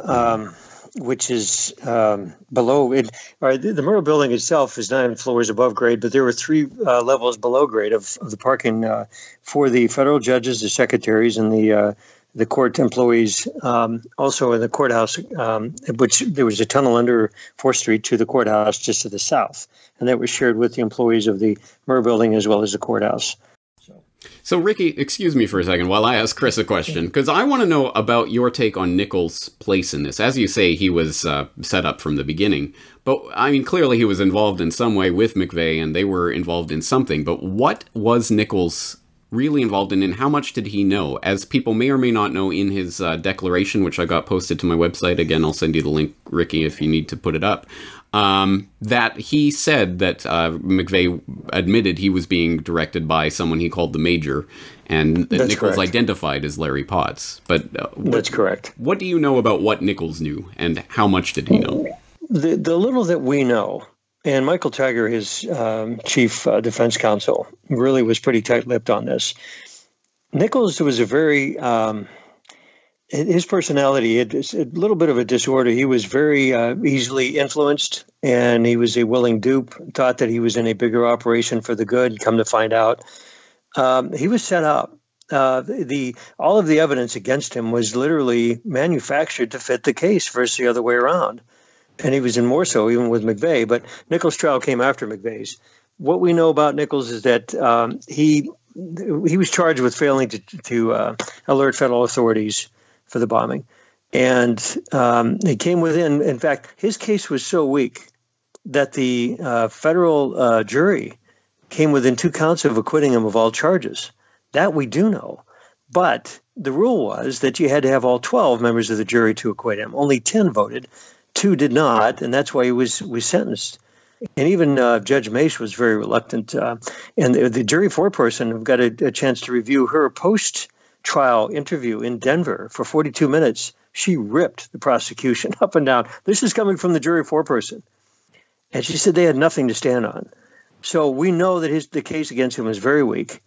which is below it. The Murrah building itself is 9 floors above grade, but there were 3 levels below grade of the parking for the federal judges, the secretaries, and the court employees. Also in the courthouse, which there was a tunnel under 4th Street to the courthouse just to the south, and that was shared with the employees of the Murrah building as well as the courthouse. So, Ricky, excuse me for a second while I ask Chris a question, because I want to know about your take on Nichols' place in this. As you say, he was set up from the beginning. But, clearly he was involved in some way with McVeigh, and they were involved in something. But what was Nichols' really involved in, and how much did he know? As people may or may not know, in his declaration, which I got posted to my website, again, I'll send you the link, Ricky, if you need to put it up, that he said that McVeigh admitted he was being directed by someone he called the Major, and that Nichols identified as Larry Potts. But that's correct. What do you know about what Nichols knew, and how much did he know? The little that we know, and Michael Tiger, his chief defense counsel, really was pretty tight-lipped on this. Nichols was a very his personality had a little bit of a disorder. He was very easily influenced, and he was a willing dupe, thought that he was in a bigger operation for the good. Come to find out, he was set up. All of the evidence against him was literally manufactured to fit the case versus the other way around. And he was in more so even with McVeigh. But Nichols' trial came after McVeigh's. What we know about Nichols is that he was charged with failing to alert federal authorities for the bombing. And he came within, in fact, his case was so weak that the federal jury came within 2 counts of acquitting him of all charges. That we do know. But the rule was that you had to have all 12 members of the jury to acquit him. Only 10 voted. 2 did not, and that's why he was sentenced. And even Judge Mace was very reluctant. And the jury foreperson got a chance to review her post-trial interview in Denver for 42 minutes. She ripped the prosecution up and down. This is coming from the jury foreperson. And she said they had nothing to stand on. So we know that the case against him was very weak,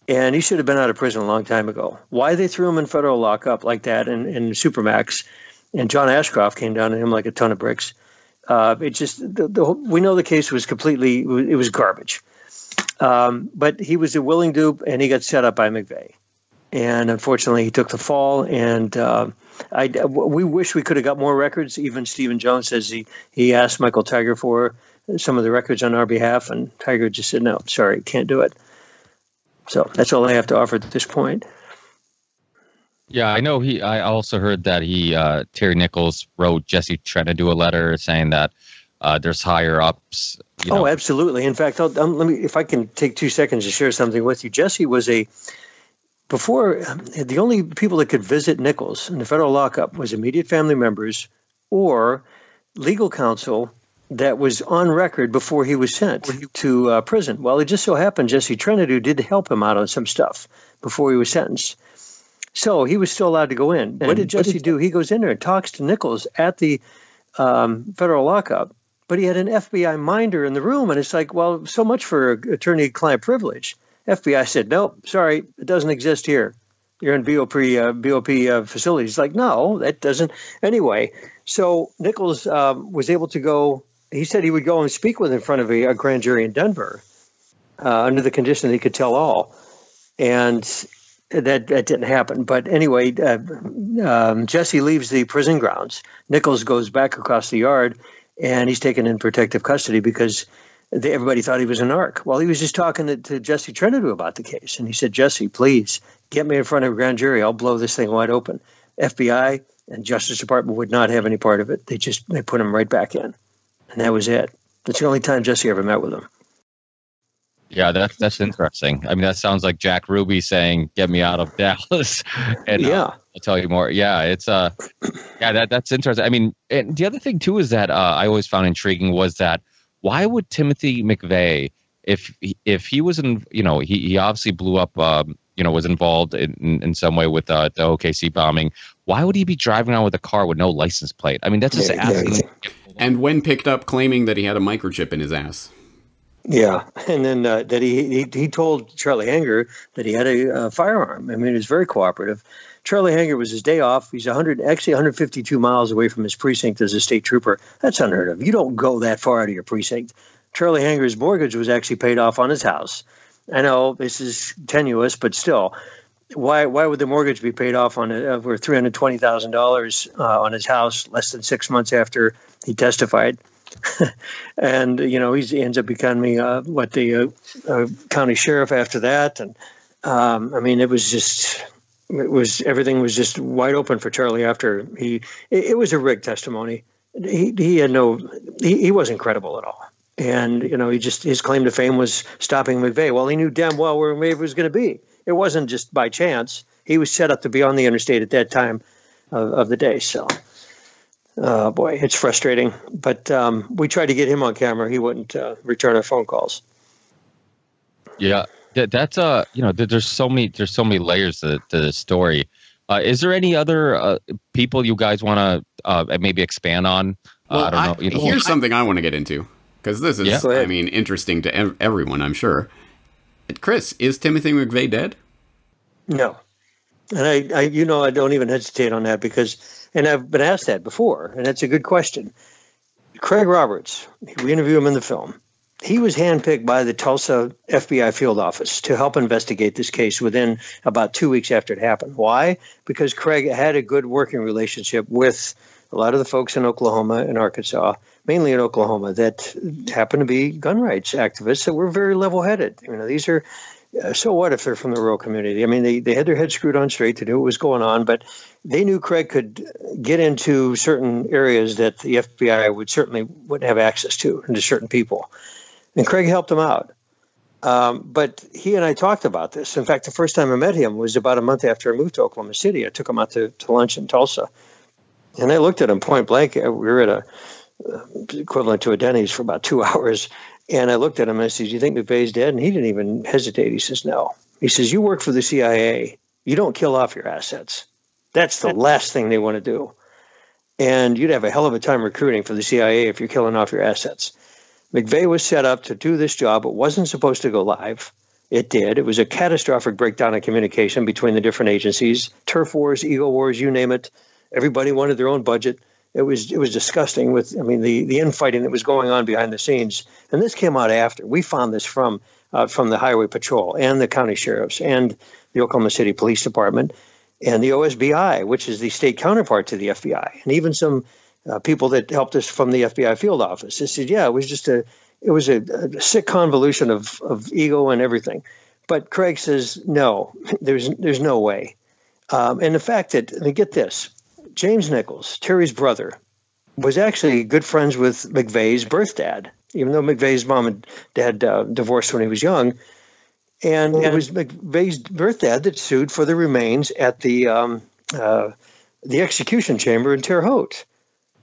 and he should have been out of prison a long time ago. Why they threw him in federal lockup like that in Supermax, and John Ashcroft came down on him like a ton of bricks. It just we know the case was it was garbage. But he was a willing dupe, and he got set up by McVeigh. And unfortunately, he took the fall. And we wish we could have got more records. Even Stephen Jones says he asked Michael Tiger for some of the records on our behalf, and Tiger just said, no, sorry, can't do it. So that's all I have to offer at this point. Yeah, I know I also heard that Terry Nichols wrote Jesse Trentadue a letter saying that there's higher ups. Oh, absolutely. In fact, let me, if I can take 2 seconds to share something with you. Jesse was before the only people that could visit Nichols in the federal lockup was immediate family members or legal counsel that was on record before he was sent to prison. Well, it just so happened Jesse Trentadue did help him out on some stuff before he was sentenced. So he was still allowed to go in. What did Jesse do? He goes in there and talks to Nichols at the federal lockup, but he had an FBI minder in the room. And it's like, well, so much for attorney-client privilege. FBI said, nope, sorry, it doesn't exist here. You're in BOP facilities. He's like, no, that doesn't. Anyway, so Nichols was able to go. He said he would go and speak with in front of a grand jury in Denver under the condition that he could tell all. And that didn't happen. But anyway, Jesse leaves the prison grounds. Nichols goes back across the yard, and he's taken in protective custody because everybody thought he was a narc. Well, he was just talking to Jesse Trentadue about the case. And he said, Jesse, please get me in front of a grand jury. I'll blow this thing wide open. FBI and Justice Department would not have any part of it. They put him right back in. And that was it. That's the only time Jesse ever met with him. Yeah, that's interesting. I mean, that sounds like Jack Ruby saying, "Get me out of Dallas." And yeah, I'll tell you more. Yeah, it's that's interesting. I mean, and the other thing too is that I always found intriguing was that why would Timothy McVeigh, if he was he obviously blew up, was involved in some way with the OKC bombing. Why would he be driving around with a car with no license plate? I mean, that's just asking. And when picked up, claiming that he had a microchip in his ass. Yeah, and then that he told Charlie Hanger that he had a firearm. I mean, he was very cooperative. Charlie Hanger was his day off. He's 152 miles away from his precinct as a state trooper. That's unheard of. You don't go that far out of your precinct. Charlie Hanger's mortgage was actually paid off on his house. I know this is tenuous, but still, why would the mortgage be paid off on over $320,000 on his house less than 6 months after he testified? And he ends up becoming the county sheriff after that. And I mean, everything was just wide open for Charlie after it was a rigged testimony. He wasn't credible at all. And his claim to fame was stopping McVeigh. Well, he knew damn well where McVeigh was going to be. It wasn't just by chance. He was set up to be on the interstate at that time of the day. So, boy, it's frustrating. But we tried to get him on camera. He wouldn't return our phone calls. Yeah, that's there's so many layers to the story. Is there any other people you guys want to maybe expand on? Well, I don't know. Here's something I want to get into, because this is, I mean, interesting to everyone, I'm sure. Chris, is Timothy McVeigh dead? No. And I don't even hesitate on that because, and I've been asked that before, and that's a good question. Craig Roberts, we interview him in the film. He was handpicked by the Tulsa FBI field office to help investigate this case within about 2 weeks after it happened. Why? Because Craig had a good working relationship with a lot of the folks in Oklahoma and Arkansas, mainly in Oklahoma, that happened to be gun rights activists that were very level-headed. These are, so what if they're from the rural community? I mean, they had their heads screwed on straight. They knew what was going on, but they knew Craig could get into certain areas that the FBI wouldn't have access to, and to certain people. And Craig helped him out. But he and I talked about this. In fact, the first time I met him was about a month after I moved to Oklahoma City. I took him out to lunch in Tulsa. And I looked at him point blank. We were at a equivalent to a Denny's for about 2 hours. And I looked at him and I said, "Do you think McVeigh's dead?" And he didn't even hesitate. He says, "No." He says, "You work for the CIA. You don't kill off your assets. That's the last thing they want to do. And you'd have a hell of a time recruiting for the CIA if you're killing off your assets." McVeigh was set up to do this job. It wasn't supposed to go live. It did. It was a catastrophic breakdown in communication between the different agencies, turf wars, ego wars, you name it. Everybody wanted their own budget. It was disgusting the infighting that was going on behind the scenes. And this came out after. We found this from the Highway Patrol and the county sheriffs and the Oklahoma City Police Department and the OSBI, which is the state counterpart to the FBI, and even some people that helped us from the FBI field office. They said, yeah, it was a sick convolution of ego and everything. But Craig says, no, there's no way. And the fact that, get this, James Nichols, Terry's brother, was actually good friends with McVeigh's birth dad, even though McVeigh's mom and dad divorced when he was young. And it was McVeigh's birth dad that sued for the remains at the execution chamber in Terre Haute.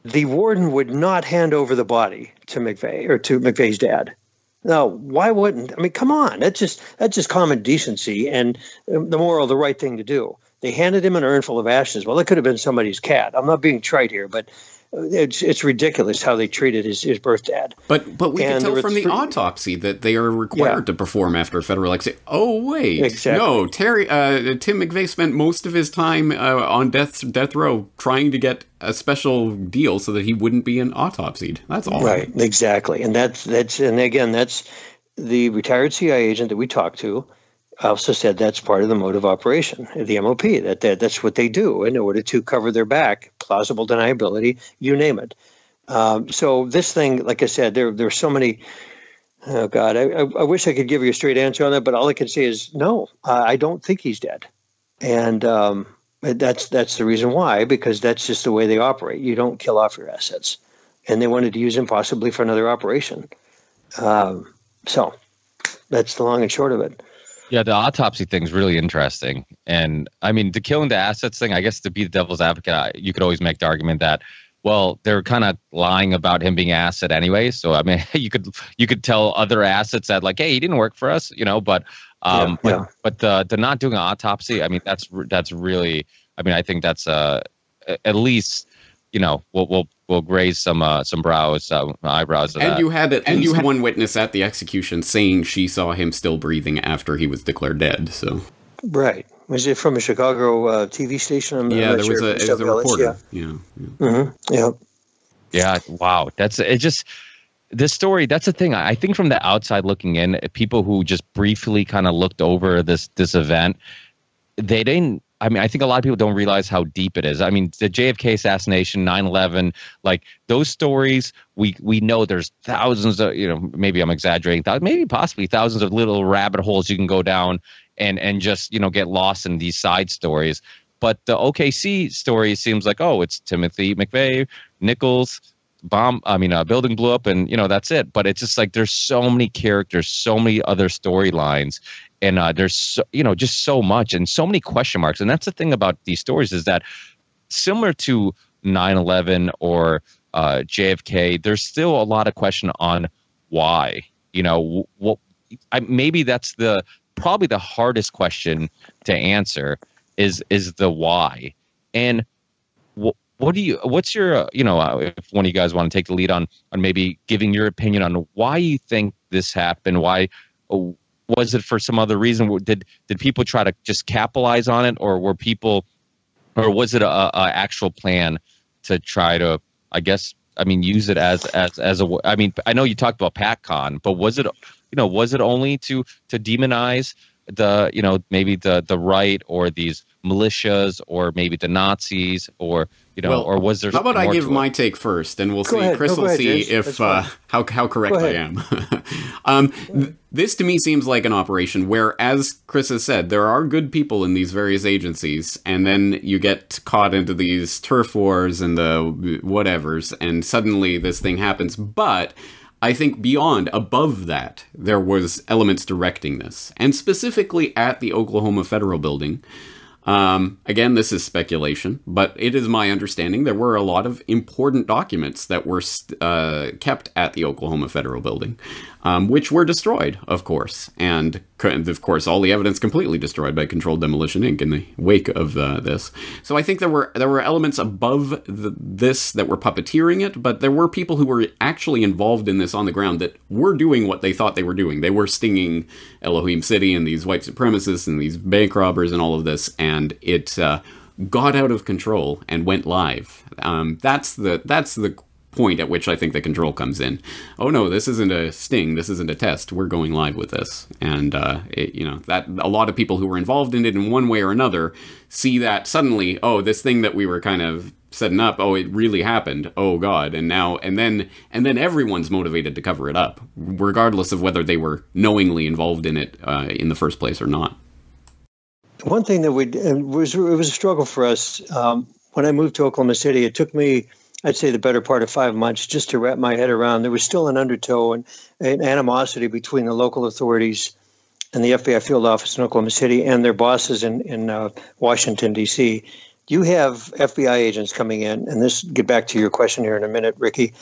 The warden would not hand over the body to McVeigh or to McVeigh's dad. Now, why wouldn't? I mean, come on. That's just common decency and the right thing to do. They handed him an urn full of ashes. Well, it could have been somebody's cat. I'm not being trite here, but it's ridiculous how they treated his birth dad. But we can tell from the autopsy that they are required to perform after a federal exit. Oh, wait. Exactly. No, Tim McVeigh spent most of his time on death row trying to get a special deal so that he wouldn't be autopsied. That's all. Right, exactly. And that's the retired CIA agent that we talked to also said that's part of the mode of operation, the MOP, that's what they do in order to cover their back, plausible deniability, you name it. So this thing, like I said, there's so many, oh God, I wish I could give you a straight answer on that, but all I can say is no, I don't think he's dead. And that's the reason why, because that's just the way they operate. You don't kill off your assets. And they wanted to use him possibly for another operation. So that's the long and short of it. Yeah, the autopsy thing's really interesting. And I mean, the killing the assets thing, I guess to be the devil's advocate, you could always make the argument that, well, they're kind of lying about him being an asset anyway. So, I mean, you could tell other assets that like, hey, he didn't work for us, but the not doing an autopsy, I mean, that's really, I mean, I think that's at least, we'll raise some eyebrows. And you had at least one witness at the execution saying she saw him still breathing after he was declared dead. So right, was it from a Chicago TV station? There was a reporter. Yeah. Mm-hmm. Yeah. Yeah. Wow. This story. That's the thing. I think from the outside looking in, people who just briefly kind of looked over this event, they didn't. I mean, I think a lot of people don't realize how deep it is. I mean, the JFK assassination, 9/11, like those stories, we know there's thousands of, maybe I'm exaggerating, maybe possibly thousands of little rabbit holes you can go down and just, get lost in these side stories. But the OKC story seems like, oh, it's Timothy McVeigh, Nichols, building blew up, and that's it. But it's just like there's so many characters, so many other storylines, and there's just so much and so many question marks. And that's the thing about these stories is that similar to 9/11 or JFK, there's still a lot of question on why. Maybe that's probably the hardest question to answer is the why. And what's your if one of you guys want to take the lead on maybe giving your opinion on why you think this happened? Why was it for some other reason? Did people try to just capitalize on it, or was it a actual plan to try to, use it as I know you talked about PatCon, but was it only to demonize maybe the right or these militias or maybe the Nazis or or was there? How about I give my take first, and we'll see. Chris will see if how correct I am. This to me seems like an operation where, as Chris has said, there are good people in these various agencies, and then you get caught into these turf wars and the whatevers, and suddenly this thing happens. But I think above that, there was elements directing this, and specifically at the Oklahoma Federal Building. Again, this is speculation, but it is my understanding there were a lot of important documents that were kept at the Oklahoma Federal Building, which were destroyed, of course, and of course all the evidence completely destroyed by Controlled Demolition Inc. in the wake of this. So I think there were elements above this that were puppeteering it, but there were people who were actually involved in this on the ground that were doing what they thought they were doing. They were stinging Elohim City and these white supremacists and these bank robbers and all of this, and it got out of control and went live. That's the point at which I think the control comes in. Oh no, this isn't a sting. This isn't a test. We're going live with this. And that a lot of people who were involved in it in one way or another see that suddenly, oh, this thing that we were kind of setting up, oh, it really happened. Oh God. And then everyone's motivated to cover it up, regardless of whether they were knowingly involved in it in the first place or not. One thing that it was a struggle for us when I moved to Oklahoma City. It took me, I'd say, the better part of 5 months just to wrap my head around. There was still an undertow and an animosity between the local authorities and the FBI field office in Oklahoma City and their bosses in Washington, D.C. You have FBI agents coming in, and get back to your question here in a minute, Ricky,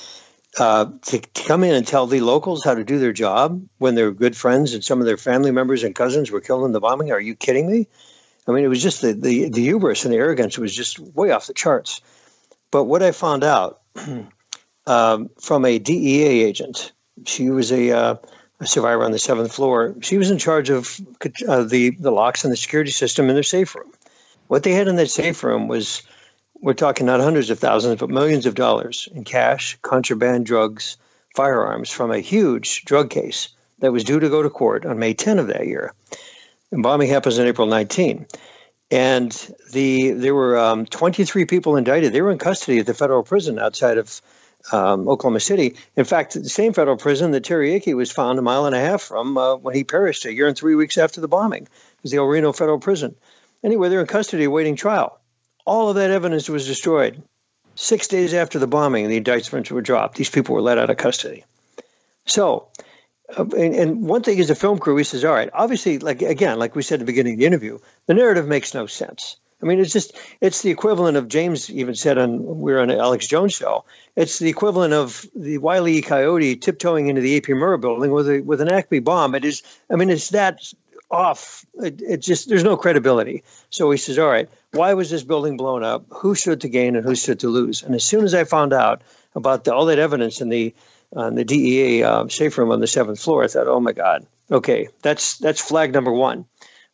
to come in and tell the locals how to do their job when their good friends and some of their family members and cousins were killed in the bombing. Are you kidding me? I mean, it was just the hubris and the arrogance was just way off the charts. But what I found out from a DEA agent, she was a survivor on the 7th floor. She was in charge of the locks and the security system in their safe room. What they had in that safe room was, we're talking not hundreds of thousands, but millions of dollars in cash, contraband, drugs, firearms from a huge drug case that was due to go to court on May 10 of that year. And bombing happens on April 19. And there were 23 people indicted. They were in custody at the federal prison outside of Oklahoma City. In fact, the same federal prison that Terry Icky was found a mile and a half from when he perished a year and 3 weeks after the bombing. It was the El Reno Federal Prison. Anyway, they're in custody awaiting trial. All of that evidence was destroyed. 6 days after the bombing, the indictments were dropped. These people were let out of custody. So, and one thing is, a film crew, he says, all right, obviously, like we said at the beginning of the interview, the narrative makes no sense. I mean, it's the equivalent of, James even said we were on an Alex Jones show, it's the equivalent of the Wile E. Coyote tiptoeing into the AP Murrah building with an Acme bomb. It's that off. There's no credibility. So he says, all right, why was this building blown up? Who stood to gain and who stood to lose? And as soon as I found out about all that evidence in the DEA safe room on the 7th floor, I thought, oh my God, okay, that's flag number one.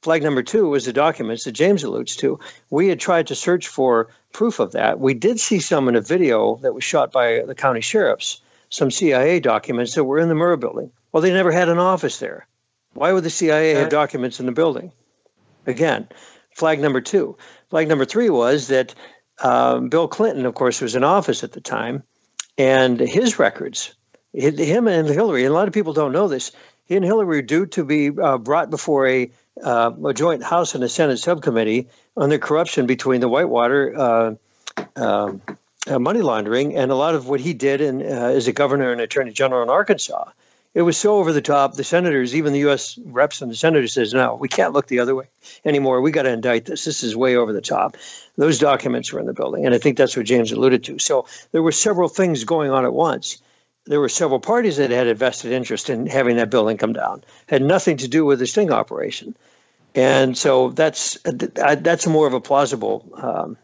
Flag number two was the documents that James alludes to. We had tried to search for proof of that. We did see some in a video that was shot by the county sheriffs, some CIA documents that were in the Murrah building. Well, they never had an office there. Why would the CIA have documents in the building? Again, flag number two. Flag number three was that Bill Clinton, of course, was in office at the time, and his records, him and Hillary, and a lot of people don't know this, he and Hillary were due to be brought before a joint House and a Senate subcommittee on the corruption between the Whitewater money laundering, and a lot of what he did as a governor and attorney general in Arkansas. It was so over the top. The senators, even the U.S. reps and the senators, says, no, we can't look the other way anymore. We got to indict this. This is way over the top. Those documents were in the building, and I think that's what James alluded to. So there were several things going on at once. There were several parties that had a vested interest in having that building come down. Had nothing to do with the sting operation. And so that's more of a plausible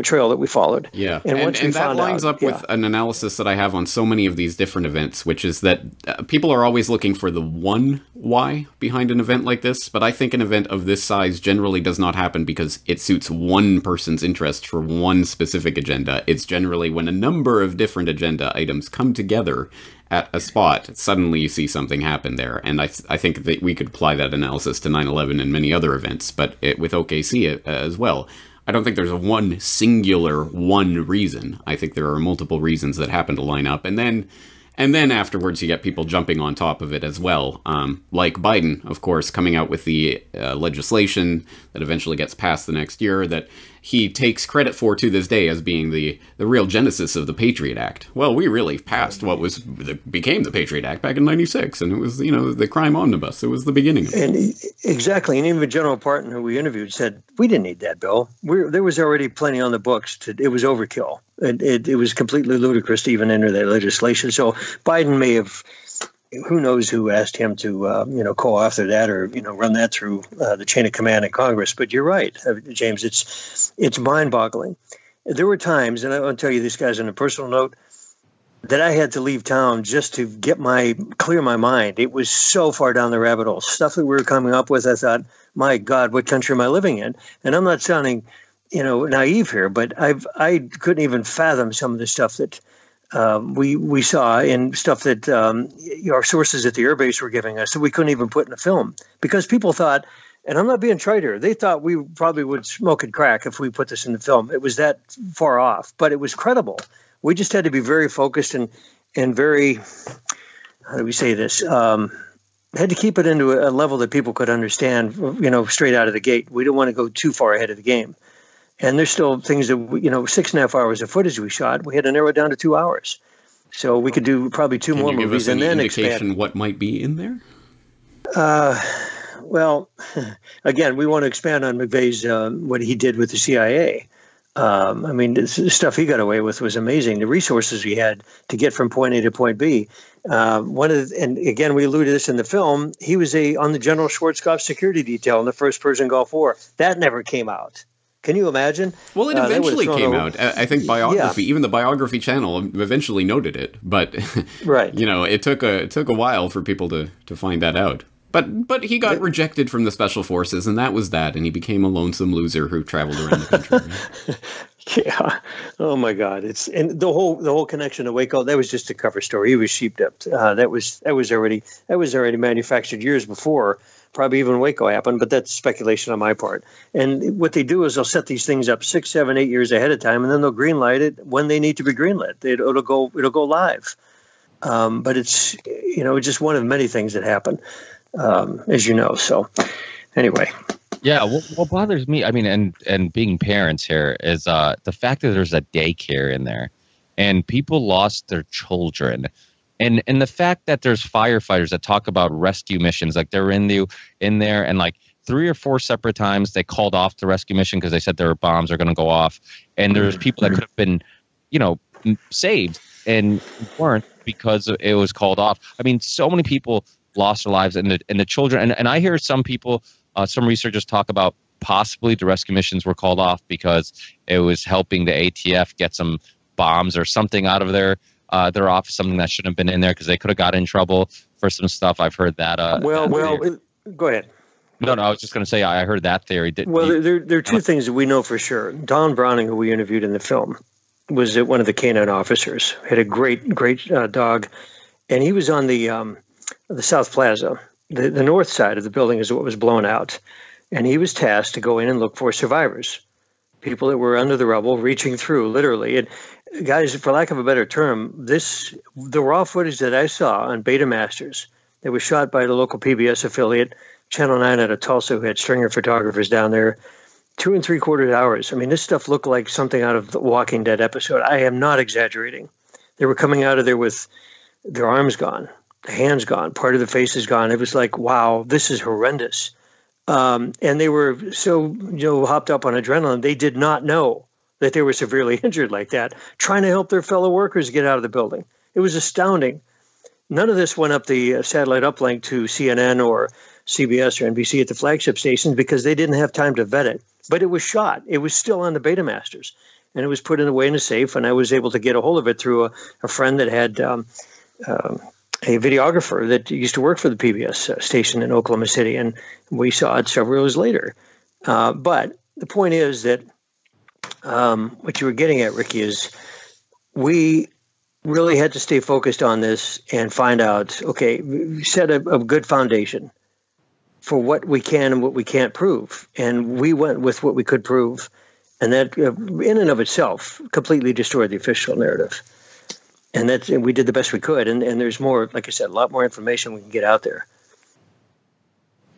trail that we followed. Yeah, and once we that found lines out, up with an analysis that I have on so many of these different events, which is that people are always looking for the one why behind an event like this, but I think an event of this size generally does not happen because it suits one person's interest for one specific agenda. It's generally when a number of different agenda items come together at a spot, suddenly you see something happen there. And I think that we could apply that analysis to 9/11 and many other events, but with OKC as well. I don't think there's one singular reason. I think there are multiple reasons that happen to line up. And then afterwards you get people jumping on top of it as well. Like Biden, of course, coming out with the legislation that eventually gets passed the next year that he takes credit for to this day as being the real genesis of the Patriot Act. Well, we really passed what became the Patriot Act back in '96, and it was, the crime omnibus. It was the beginning. And exactly, and even General Parton, who we interviewed, said we didn't need that bill. There was already plenty on the books. It was overkill. It was completely ludicrous to even enter that legislation. So Biden may have. Who knows who asked him to, co-author that or, run that through the chain of command in Congress. But you're right, James. It's mind-boggling. There were times, and I want to tell you this, guys, on a personal note, that I had to leave town just to clear my mind. It was so far down the rabbit hole. Stuff that we were coming up with, I thought, my God, what country am I living in? And I'm not sounding, naive here, but I couldn't even fathom some of the stuff that we saw in stuff that our sources at the airbase were giving us that we couldn't even put in a film because people thought, and I'm not being trite here, they thought we probably would smoke and crack if we put this in the film. It was that far off, but it was credible. We just had to be very focused and very, how do we say this? Had to keep it into a level that people could understand, straight out of the gate. We don't want to go too far ahead of the game. And there's still things that, 6.5 hours of footage we shot. We had to narrow it down to 2 hours. So we could do probably two more movies and then expand. What might be in there? Well, again, we want to expand on McVeigh's, what he did with the CIA. The stuff he got away with was amazing. The resources we had to get from point A to point B. And again, we alluded to this in the film. He was on the General Schwarzkopf security detail in the first Persian Gulf War. That never came out. Can you imagine? Well, it eventually came out. I think biography, even the biography channel eventually noted it. But, right. It took a while for people to find that out. But he got rejected from the Special Forces, and that was that. And he became a lonesome loser who traveled around the country. Yeah. Oh, my God. And the whole connection to Waco, that was just a cover story. He was sheep-dipped. That was already manufactured years before. Probably even Waco happened, but that's speculation on my part. And what they do is they'll set these things up 6, 7, 8 years ahead of time, and then they'll greenlight it when they need to be greenlit. It'll go live. But it's just one of many things that happen, as you know. So anyway. Yeah, what bothers me, and being parents here, is the fact that there's a daycare in there, and people lost their children. And the fact that there's firefighters that talk about rescue missions, like they're in there, and like 3 or 4 separate times they called off the rescue mission because they said there were bombs are going to go off, and there's people that could have been, saved and weren't because it was called off. So many people lost their lives, and the children. And I hear some people, some researchers talk about possibly the rescue missions were called off because it was helping the ATF get some bombs or something out of their office, something that shouldn't have been in there because they could have got in trouble for some stuff. I've heard that. Go ahead. No, I was just going to say I heard that theory. There are two things that we know for sure. Don Browning, who we interviewed in the film, was one of the canine officers. Had a great dog, and he was on the South Plaza. The north side of the building is what was blown out, and he was tasked to go in and look for survivors, people that were under the rubble, reaching through, literally. And guys, for lack of a better term, the raw footage that I saw on Beta Masters that was shot by the local PBS affiliate, Channel 9 out of Tulsa, who had stringer photographers down there, 2 3/4 hours. I mean, this stuff looked like something out of the Walking Dead episode. I am not exaggerating. They were coming out of there with their arms gone, the hands gone, part of the face is gone. It was like, wow, this is horrendous. And they were so hopped up on adrenaline, they did not know that they were severely injured like that, trying to help their fellow workers get out of the building. It was astounding. None of this went up the satellite uplink to CNN or CBS or NBC at the flagship stations because they didn't have time to vet it. But it was shot. It was still on the Betamasters, and it was put away in a safe, and I was able to get a hold of it through a friend that had a videographer that used to work for the PBS station in Oklahoma City, and we saw it several years later. But the point is that what you were getting at, Ricky, is we really had to stay focused on this and find out, okay, set a good foundation for what we can and what we can't prove. And we went with what we could prove. And that in and of itself completely destroyed the official narrative. And we did the best we could. And there's more, like I said, a lot more information we can get out there.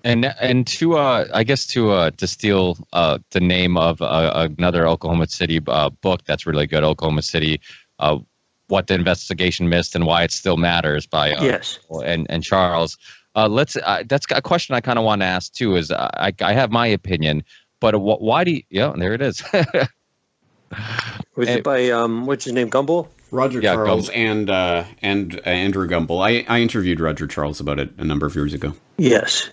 And to I guess to steal the name of another Oklahoma City book that's really good, Oklahoma City, What the Investigation Missed and Why It Still Matters by yes. and Charles. That's a question I kind of want to ask too. Is I have my opinion, but why do you? Yeah, there it is. Was it by what's his name, Gumbel? Roger Charles and Andrew Gumbel. I interviewed Roger Charles about it a number of years ago. Yes.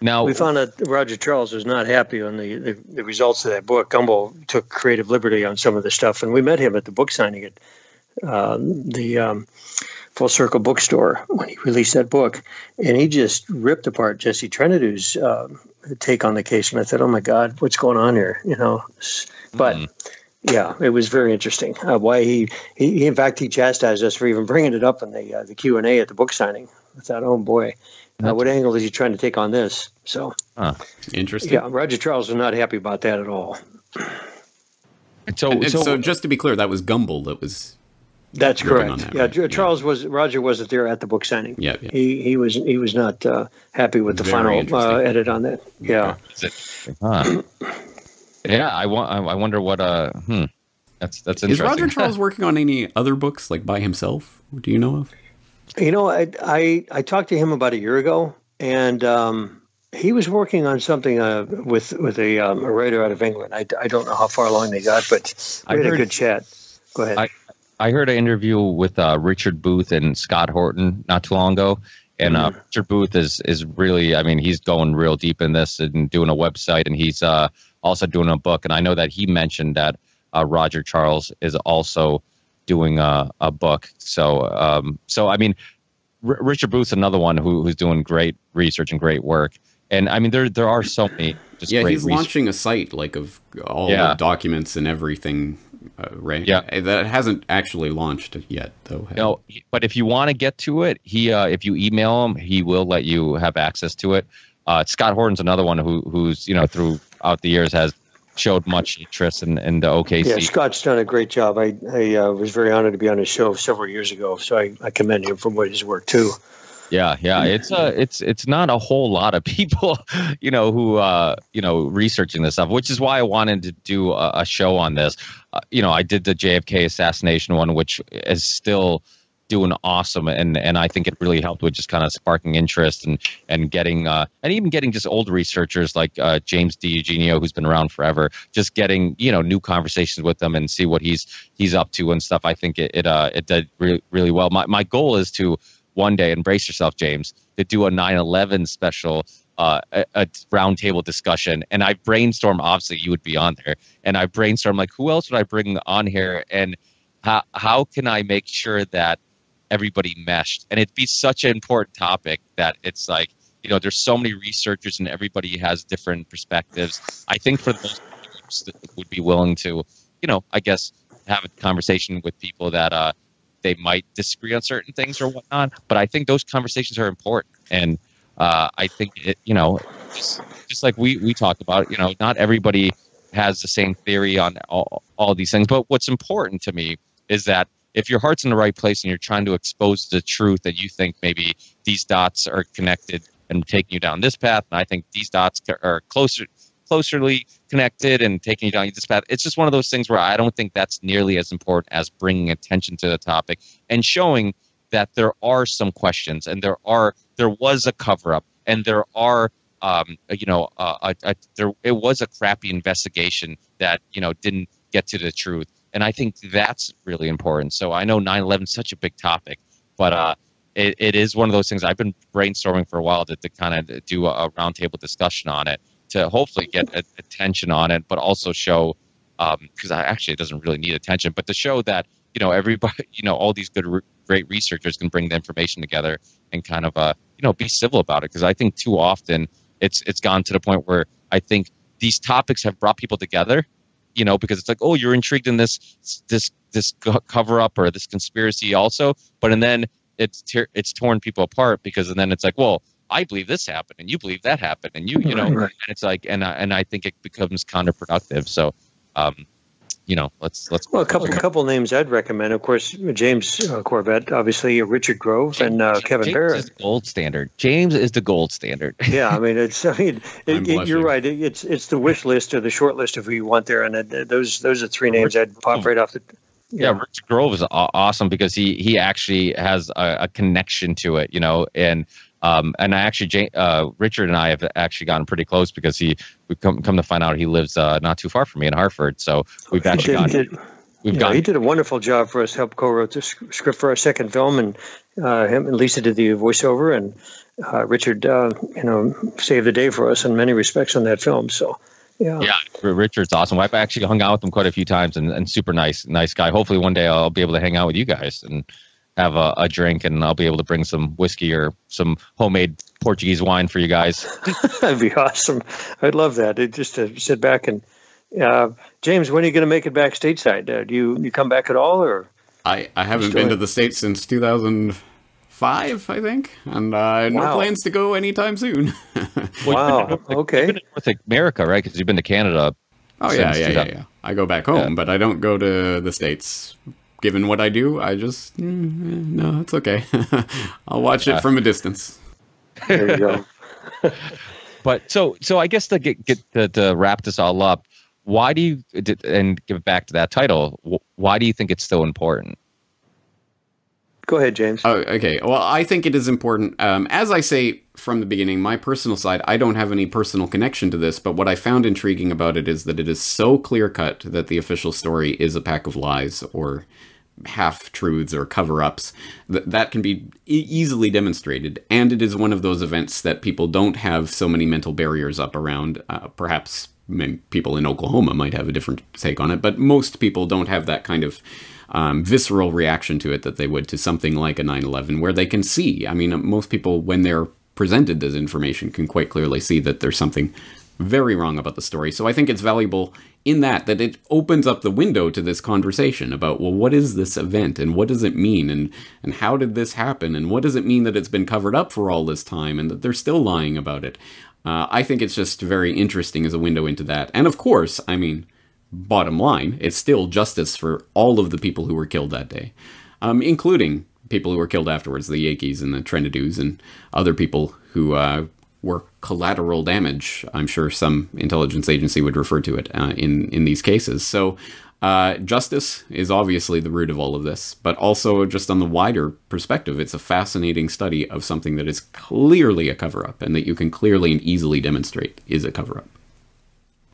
Now we found out Roger Charles was not happy on the results of that book. Gumbel took creative liberty on some of the stuff, and we met him at the book signing at the Full Circle bookstore when he released that book, and he just ripped apart Jesse Trenadu's take on the case. And I thought, oh my God, what's going on here? But yeah, it was very interesting. Why he in fact he chastised us for even bringing it up in the Q&A at the book signing. I thought, oh boy, what angle is he trying to take on this? So interesting. Yeah, Roger Charles was not happy about that at all. So just to be clear, that was Gumbel that was. That's correct. That, yeah, right? Roger wasn't there at the book signing. Yeah. He was not happy with the final edit on that. Yeah. Yeah, I wonder what. That's interesting. Is Roger Charles working on any other books like by himself? Do you know of? I talked to him about a year ago, and he was working on something with a writer out of England. I don't know how far along they got, but we had a good chat. Go ahead. I heard an interview with Richard Booth and Scott Horton not too long ago, and Richard Booth is really, I mean, he's going real deep in this and doing a website, and he's also doing a book. And I know that he mentioned that Roger Charles is also doing a book. So I mean, Richard Booth's another one who's doing great research and great work. And I mean, there are so many. He's launching a site like of all the documents and everything. Right. Yeah. That hasn't actually launched yet, though. No, but if you want to get to it, if you email him, he will let you have access to it. Scott Horton's another one who's throughout the years has showed much interest in the OKC. Yeah, Scott's done a great job. I was very honored to be on his show several years ago, so I commend him for his work too. Yeah. It's not a whole lot of people, who researching this stuff, which is why I wanted to do a show on this. I did the JFK assassination one, which is still doing awesome, and I think it really helped with just kind of sparking interest and getting and even getting just old researchers like James D. Eugenio, who's been around forever, just getting new conversations with them and see what he's up to and stuff. I think it did really, really well. My goal is to one day, embrace yourself, James, to do a 9/11 special, a roundtable discussion. And I brainstorm, obviously you would be on there, and I brainstorm like, who else would I bring on here, and how can I make sure that everybody meshed? And it'd be such an important topic that it's like, there's so many researchers and everybody has different perspectives. I think for those groups that would be willing to, I guess, have a conversation with people that they might disagree on certain things or whatnot, but I think those conversations are important. And I think just like we talked about, not everybody has the same theory on all these things. But what's important to me is that if your heart's in the right place and you're trying to expose the truth, and you think maybe these dots are connected and taking you down this path, and I think these dots are closer closely connected and taking you down this path. It's just one of those things where I don't think that's nearly as important as bringing attention to the topic and showing that there are some questions and there was a cover up and there are it was a crappy investigation that didn't get to the truth, and I think that's really important. So I know 9/11 is such a big topic, but it is one of those things I've been brainstorming for a while to kind of do a roundtable discussion on it to hopefully get attention on it, but also show because it doesn't really need attention, but to show that everybody, all these great researchers can bring the information together and kind of be civil about it, because I think too often it's gone to the point where I think these topics have brought people together, because it's like, oh, you're intrigued in this cover up or this conspiracy also, but and then it's torn people apart, because then it's like, well, I believe this happened and you believe that happened and right. And it's like, and I think it becomes counterproductive. So let's well, a couple names I'd recommend, of course, James Corbett, obviously, Richard Grove, and Kevin James Barrett. Is the gold standard. James is the gold standard. Yeah, you're right. It's the wish list or the short list of who you want there, and those are three names I'd pop right off the. Yeah, Richard Grove is awesome because he actually has a connection to it, and I actually Richard and I have actually gotten pretty close because we've come to find out he lives not too far from me in Hartford, so we've actually he did a wonderful job for us. Helped co-wrote the script for our second film, and him and Lisa did the voiceover, and Richard saved the day for us in many respects on that film. So. Yeah, Richard's awesome. I've actually hung out with him quite a few times, and super nice guy. Hopefully one day I'll be able to hang out with you guys and have a drink, and I'll be able to bring some whiskey or some homemade Portuguese wine for you guys. That'd be awesome. I'd love that. Just to sit back and James, when are you going to make it back stateside? Do you come back at all, or? I haven't been to the States since 2005, I think, and no plans to go anytime soon. Wow. Okay. You've been to North America, right? Because you've been to Canada. Oh yeah. I go back home, but I don't go to the States. Given what I do, I just no, it's okay. I'll watch it from a distance. There you go. But so I guess to wrap this all up, why do you, and give it back to that title, why do you think it's so important? Go ahead, James. Oh, okay. Well, I think it is important. As I say from the beginning, my personal side, I don't have any personal connection to this, but what I found intriguing about it is that it is so clear-cut that the official story is a pack of lies or half-truths or cover-ups. That can be easily demonstrated, and it is one of those events that people don't have so many mental barriers up around. Perhaps people in Oklahoma might have a different take on it, but most people don't have that kind of visceral reaction to it that they would to something like a 9/11, where they can see. I mean, most people, when they're presented this information, can quite clearly see that there's something very wrong about the story. So I think it's valuable in that it opens up the window to this conversation about, well, what is this event, and what does it mean, and how did this happen, and what does it mean that it's been covered up for all this time, and that they're still lying about it. I think it's just very interesting as a window into that. And of course, I mean, bottom line, it's still justice for all of the people who were killed that day, including people who were killed afterwards, the Yankees and the Trenadoos and other people who were collateral damage. I'm sure some intelligence agency would refer to it in these cases. So justice is obviously the root of all of this, but also just on the wider perspective, it's a fascinating study of something that is clearly a cover-up and that you can clearly and easily demonstrate is a cover-up.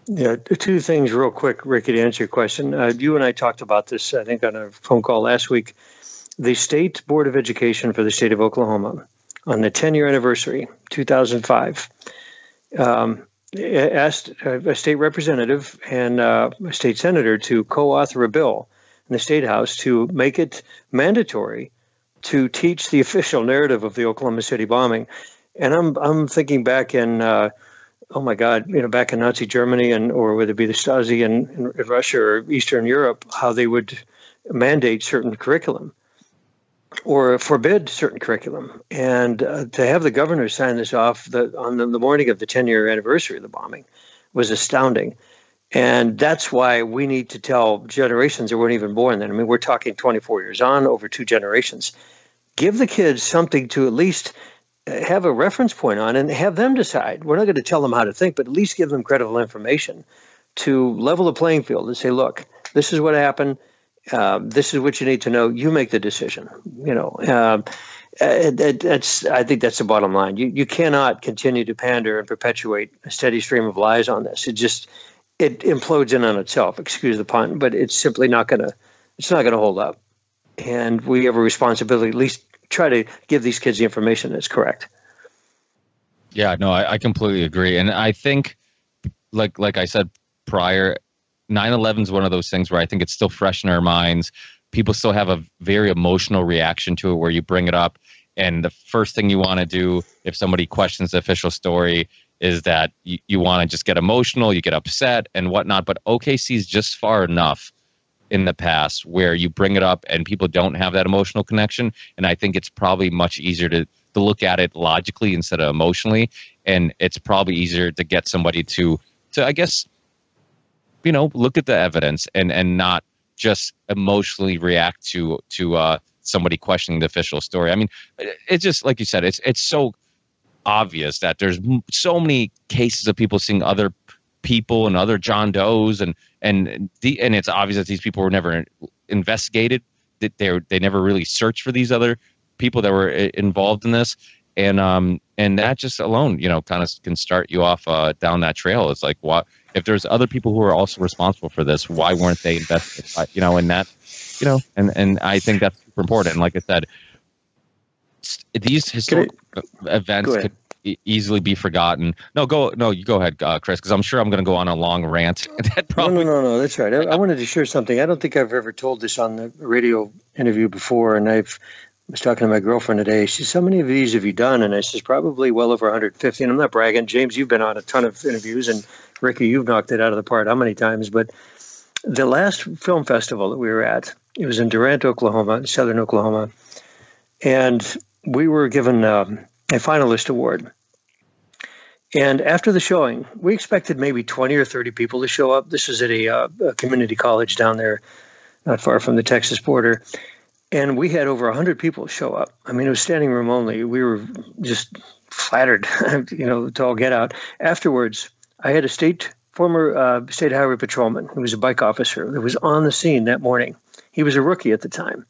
Yeah, two things real quick, Ricky, to answer your question. You and I talked about this, I think, on a phone call last week. The State Board of Education for the state of Oklahoma, on the 10-year anniversary, 2005, asked a state representative and a state senator to co-author a bill in the State House to make it mandatory to teach the official narrative of the Oklahoma City bombing. And I'm thinking back in... oh my God, back in Nazi Germany or whether it be the Stasi in Russia or Eastern Europe, how they would mandate certain curriculum or forbid certain curriculum. And to have the governor sign this off on the morning of the 10-year anniversary of the bombing was astounding. And that's why we need to tell generations that weren't even born then. I mean, we're talking 24 years on, over 2 generations. Give the kids something to at least have a reference point on and have them decide. We're not going to tell them how to think, but at least give them credible information to level the playing field and say, look, this is what happened. This is what you need to know. You make the decision. I think that's the bottom line. You cannot continue to pander and perpetuate a steady stream of lies on this. It implodes in on itself. Excuse the pun, but it's simply not going to hold up. And we have a responsibility, at least try to give these kids the information that's correct. Yeah, no, I completely agree. And I think, like I said prior, 9/11 is one of those things where I think it's still fresh in our minds. People still have a very emotional reaction to it where you bring it up. And the first thing you want to do if somebody questions the official story is that you want to just get emotional, you get upset and whatnot. But OKC is just far enough in the past where you bring it up and people don't have that emotional connection. And I think it's probably much easier to look at it logically instead of emotionally. And it's probably easier to get somebody to I guess, look at the evidence and not just emotionally react to somebody questioning the official story. I mean, it's just like you said, it's so obvious that there's so many cases of people seeing other people and other John Does and it's obvious that these people were never investigated, that they never really searched for these other people that were involved in this, and that just alone kind of can start you off down that trail. It's like, what if there's other people who are also responsible for this? Why weren't they investigated? And that and I think that's super important. And like I said, these historic events could easily be forgotten. You go ahead, Chris, because I'm sure I'm going to go on a long rant. No, that's right. I wanted to share something. I don't think I've ever told this on the radio interview before, and I was talking to my girlfriend today. She says, how many of these have you done? And I says, probably well over 150. And I'm not bragging. James, you've been on a ton of interviews, and Ricky, you've knocked it out of the park how many times? But the last film festival that we were at, it was in Durant, Oklahoma, southern Oklahoma, and we were given a finalist award. And after the showing, we expected maybe 20 or 30 people to show up. This was at a community college down there, not far from the Texas border. And we had over 100 people show up. I mean, it was standing room only. We were just flattered, to all get out. Afterwards, I had a former state highway patrolman who was a bike officer that was on the scene that morning. He was a rookie at the time.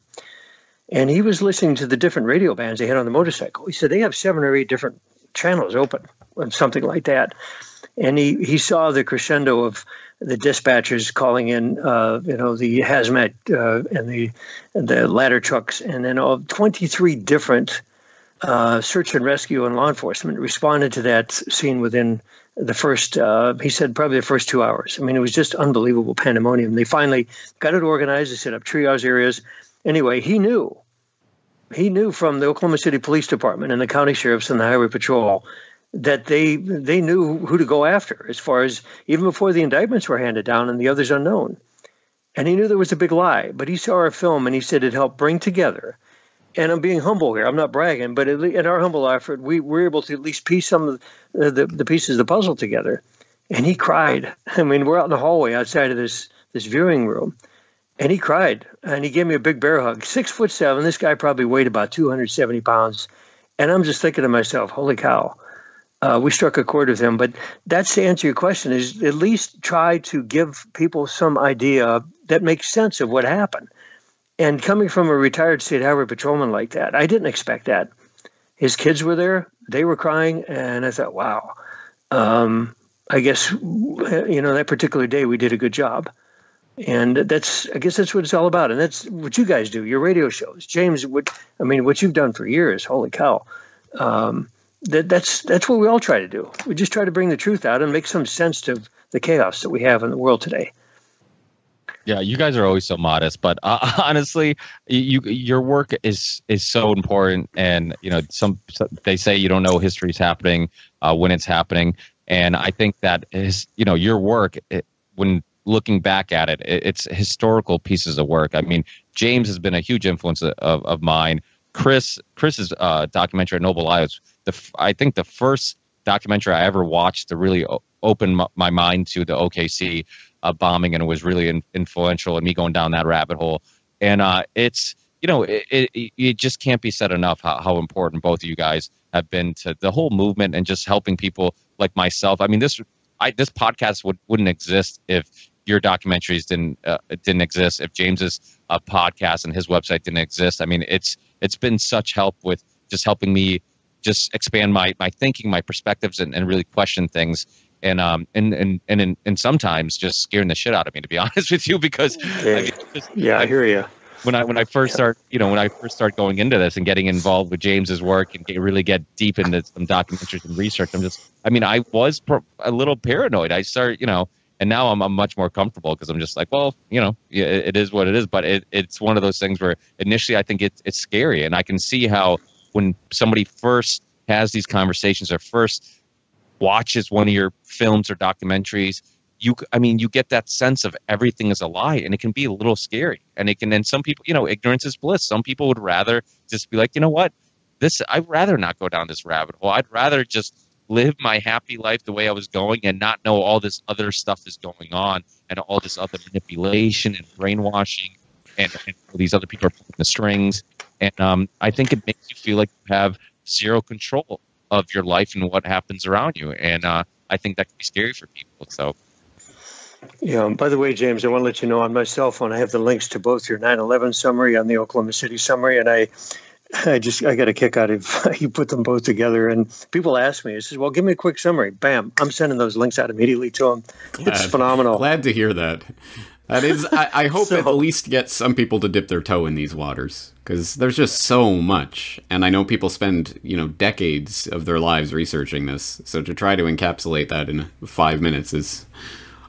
And he was listening to the different radio bands they had on the motorcycle. He said they have 7 or 8 different channels open, something like that. And he saw the crescendo of the dispatchers calling in, the hazmat and the ladder trucks, and then 23 different search and rescue and law enforcement responded to that scene within the first, he said, probably the first 2 hours. I mean, it was just unbelievable pandemonium. They finally got it organized. They set up triage areas. Anyway, he knew from the Oklahoma City Police Department and the county sheriffs and the highway patrol that they knew who to go after as far as even before the indictments were handed down and the others unknown. And he knew there was a big lie, but he saw our film and he said it helped bring together. And I'm being humble here. I'm not bragging, but in our humble effort, we were able to at least piece some of the pieces of the puzzle together. And he cried. I mean, we're out in the hallway outside of this viewing room. And he cried, and he gave me a big bear hug. 6'7", this guy probably weighed about 270 pounds. And I'm just thinking to myself, holy cow, we struck a chord with him. But that's to answer your question, is at least try to give people some idea that makes sense of what happened. And coming from a retired state highway patrolman like that, I didn't expect that. His kids were there, they were crying, and I thought, wow, I guess, that particular day we did a good job. And I guess that's what it's all about. And that's what you guys do, your radio shows. James, what you've done for years, holy cow. That's what we all try to do. We just try to bring the truth out and make some sense of the chaos that we have in the world today. Yeah, you guys are always so modest, but honestly, your work is so important. And, they say you don't know history's happening when it's happening. And I think that is, your work, when looking back at it, it's historical pieces of work. I mean, James has been a huge influence of mine. Chris's documentary at Noble Eye was I think the first documentary I ever watched to really open my mind to the OKC bombing, and it was really influential in me going down that rabbit hole. And it's it just can't be said enough how important both of you guys have been to the whole movement and just helping people like myself. I mean, this podcast wouldn't exist if your documentaries didn't exist, if James's podcast and his website didn't exist. I mean, it's been such help with just helping me just expand my thinking, my perspectives, and really question things. And sometimes just scaring the shit out of me, to be honest with you, because I hear you. When I first start going into this and getting involved with James's work and really get deep into some documentaries and research, I was a little paranoid. I start, and now I'm much more comfortable because I'm just like, well, it is what it is. But it's one of those things where initially I think it's scary, and I can see how when somebody first has these conversations or first watches one of your films or documentaries, you get that sense of everything is a lie, and it can be a little scary. And some people, ignorance is bliss. Some people would rather just be like, you know what, I'd rather not go down this rabbit hole. I'd rather just live my happy life the way I was going and not know all this other stuff is going on and all this other manipulation and brainwashing and these other people are pulling the strings. And I think it makes you feel like you have zero control of your life and what happens around you. And I think that can be scary for people. So. Yeah. By the way, James, I want to let you know on my cell phone, I have the links to both your 9/11 summary and the Oklahoma City summary. And I got a kick out of you put them both together. And people ask me, well, give me a quick summary. Bam. I'm sending those links out immediately to them. It's phenomenal. Glad to hear that. That is, I hope at least get some people to dip their toe in these waters, because there's just so much. And I know people spend, decades of their lives researching this. So to try to encapsulate that in 5 minutes is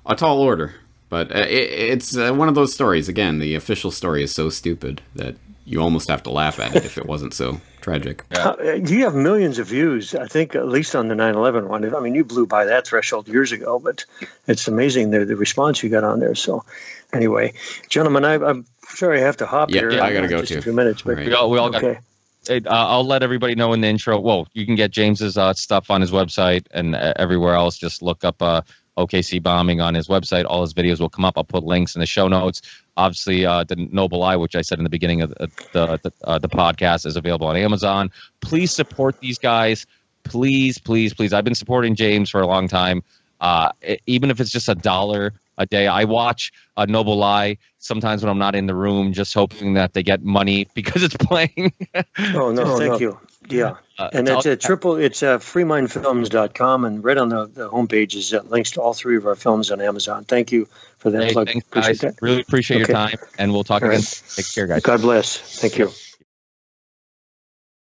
a tall order. But it's one of those stories. Again, the official story is so stupid that you almost have to laugh at it if it wasn't so tragic. You have millions of views, I think, at least on the 9/11 one. I mean, you blew by that threshold years ago, but it's amazing the response you got on there. So anyway, gentlemen, I'm sorry I have to hop here. Yeah, I got to go just too. A few minutes, but right. We all got. Okay. I'll let everybody know in the intro. Well, you can get James's stuff on his website and everywhere else. Just look up OKC bombing on his website. All his videos will come up. I'll put links in the show notes. Obviously, the Noble Eye, which I said in the beginning of the podcast, is available on Amazon. Please support these guys. Please, please, please. I've been supporting James for a long time. Even if it's just $1 a day. I watch Noble Eye sometimes when I'm not in the room, just hoping that they get money because it's playing. Oh, no, thank you. Yeah. And it's freemindfilms.com, and right on the homepage is links to all 3 of our films on Amazon. Thank you for that. Hey, thanks, guys. Really appreciate your time, and we'll talk again. Take care, guys. God bless. Thank you.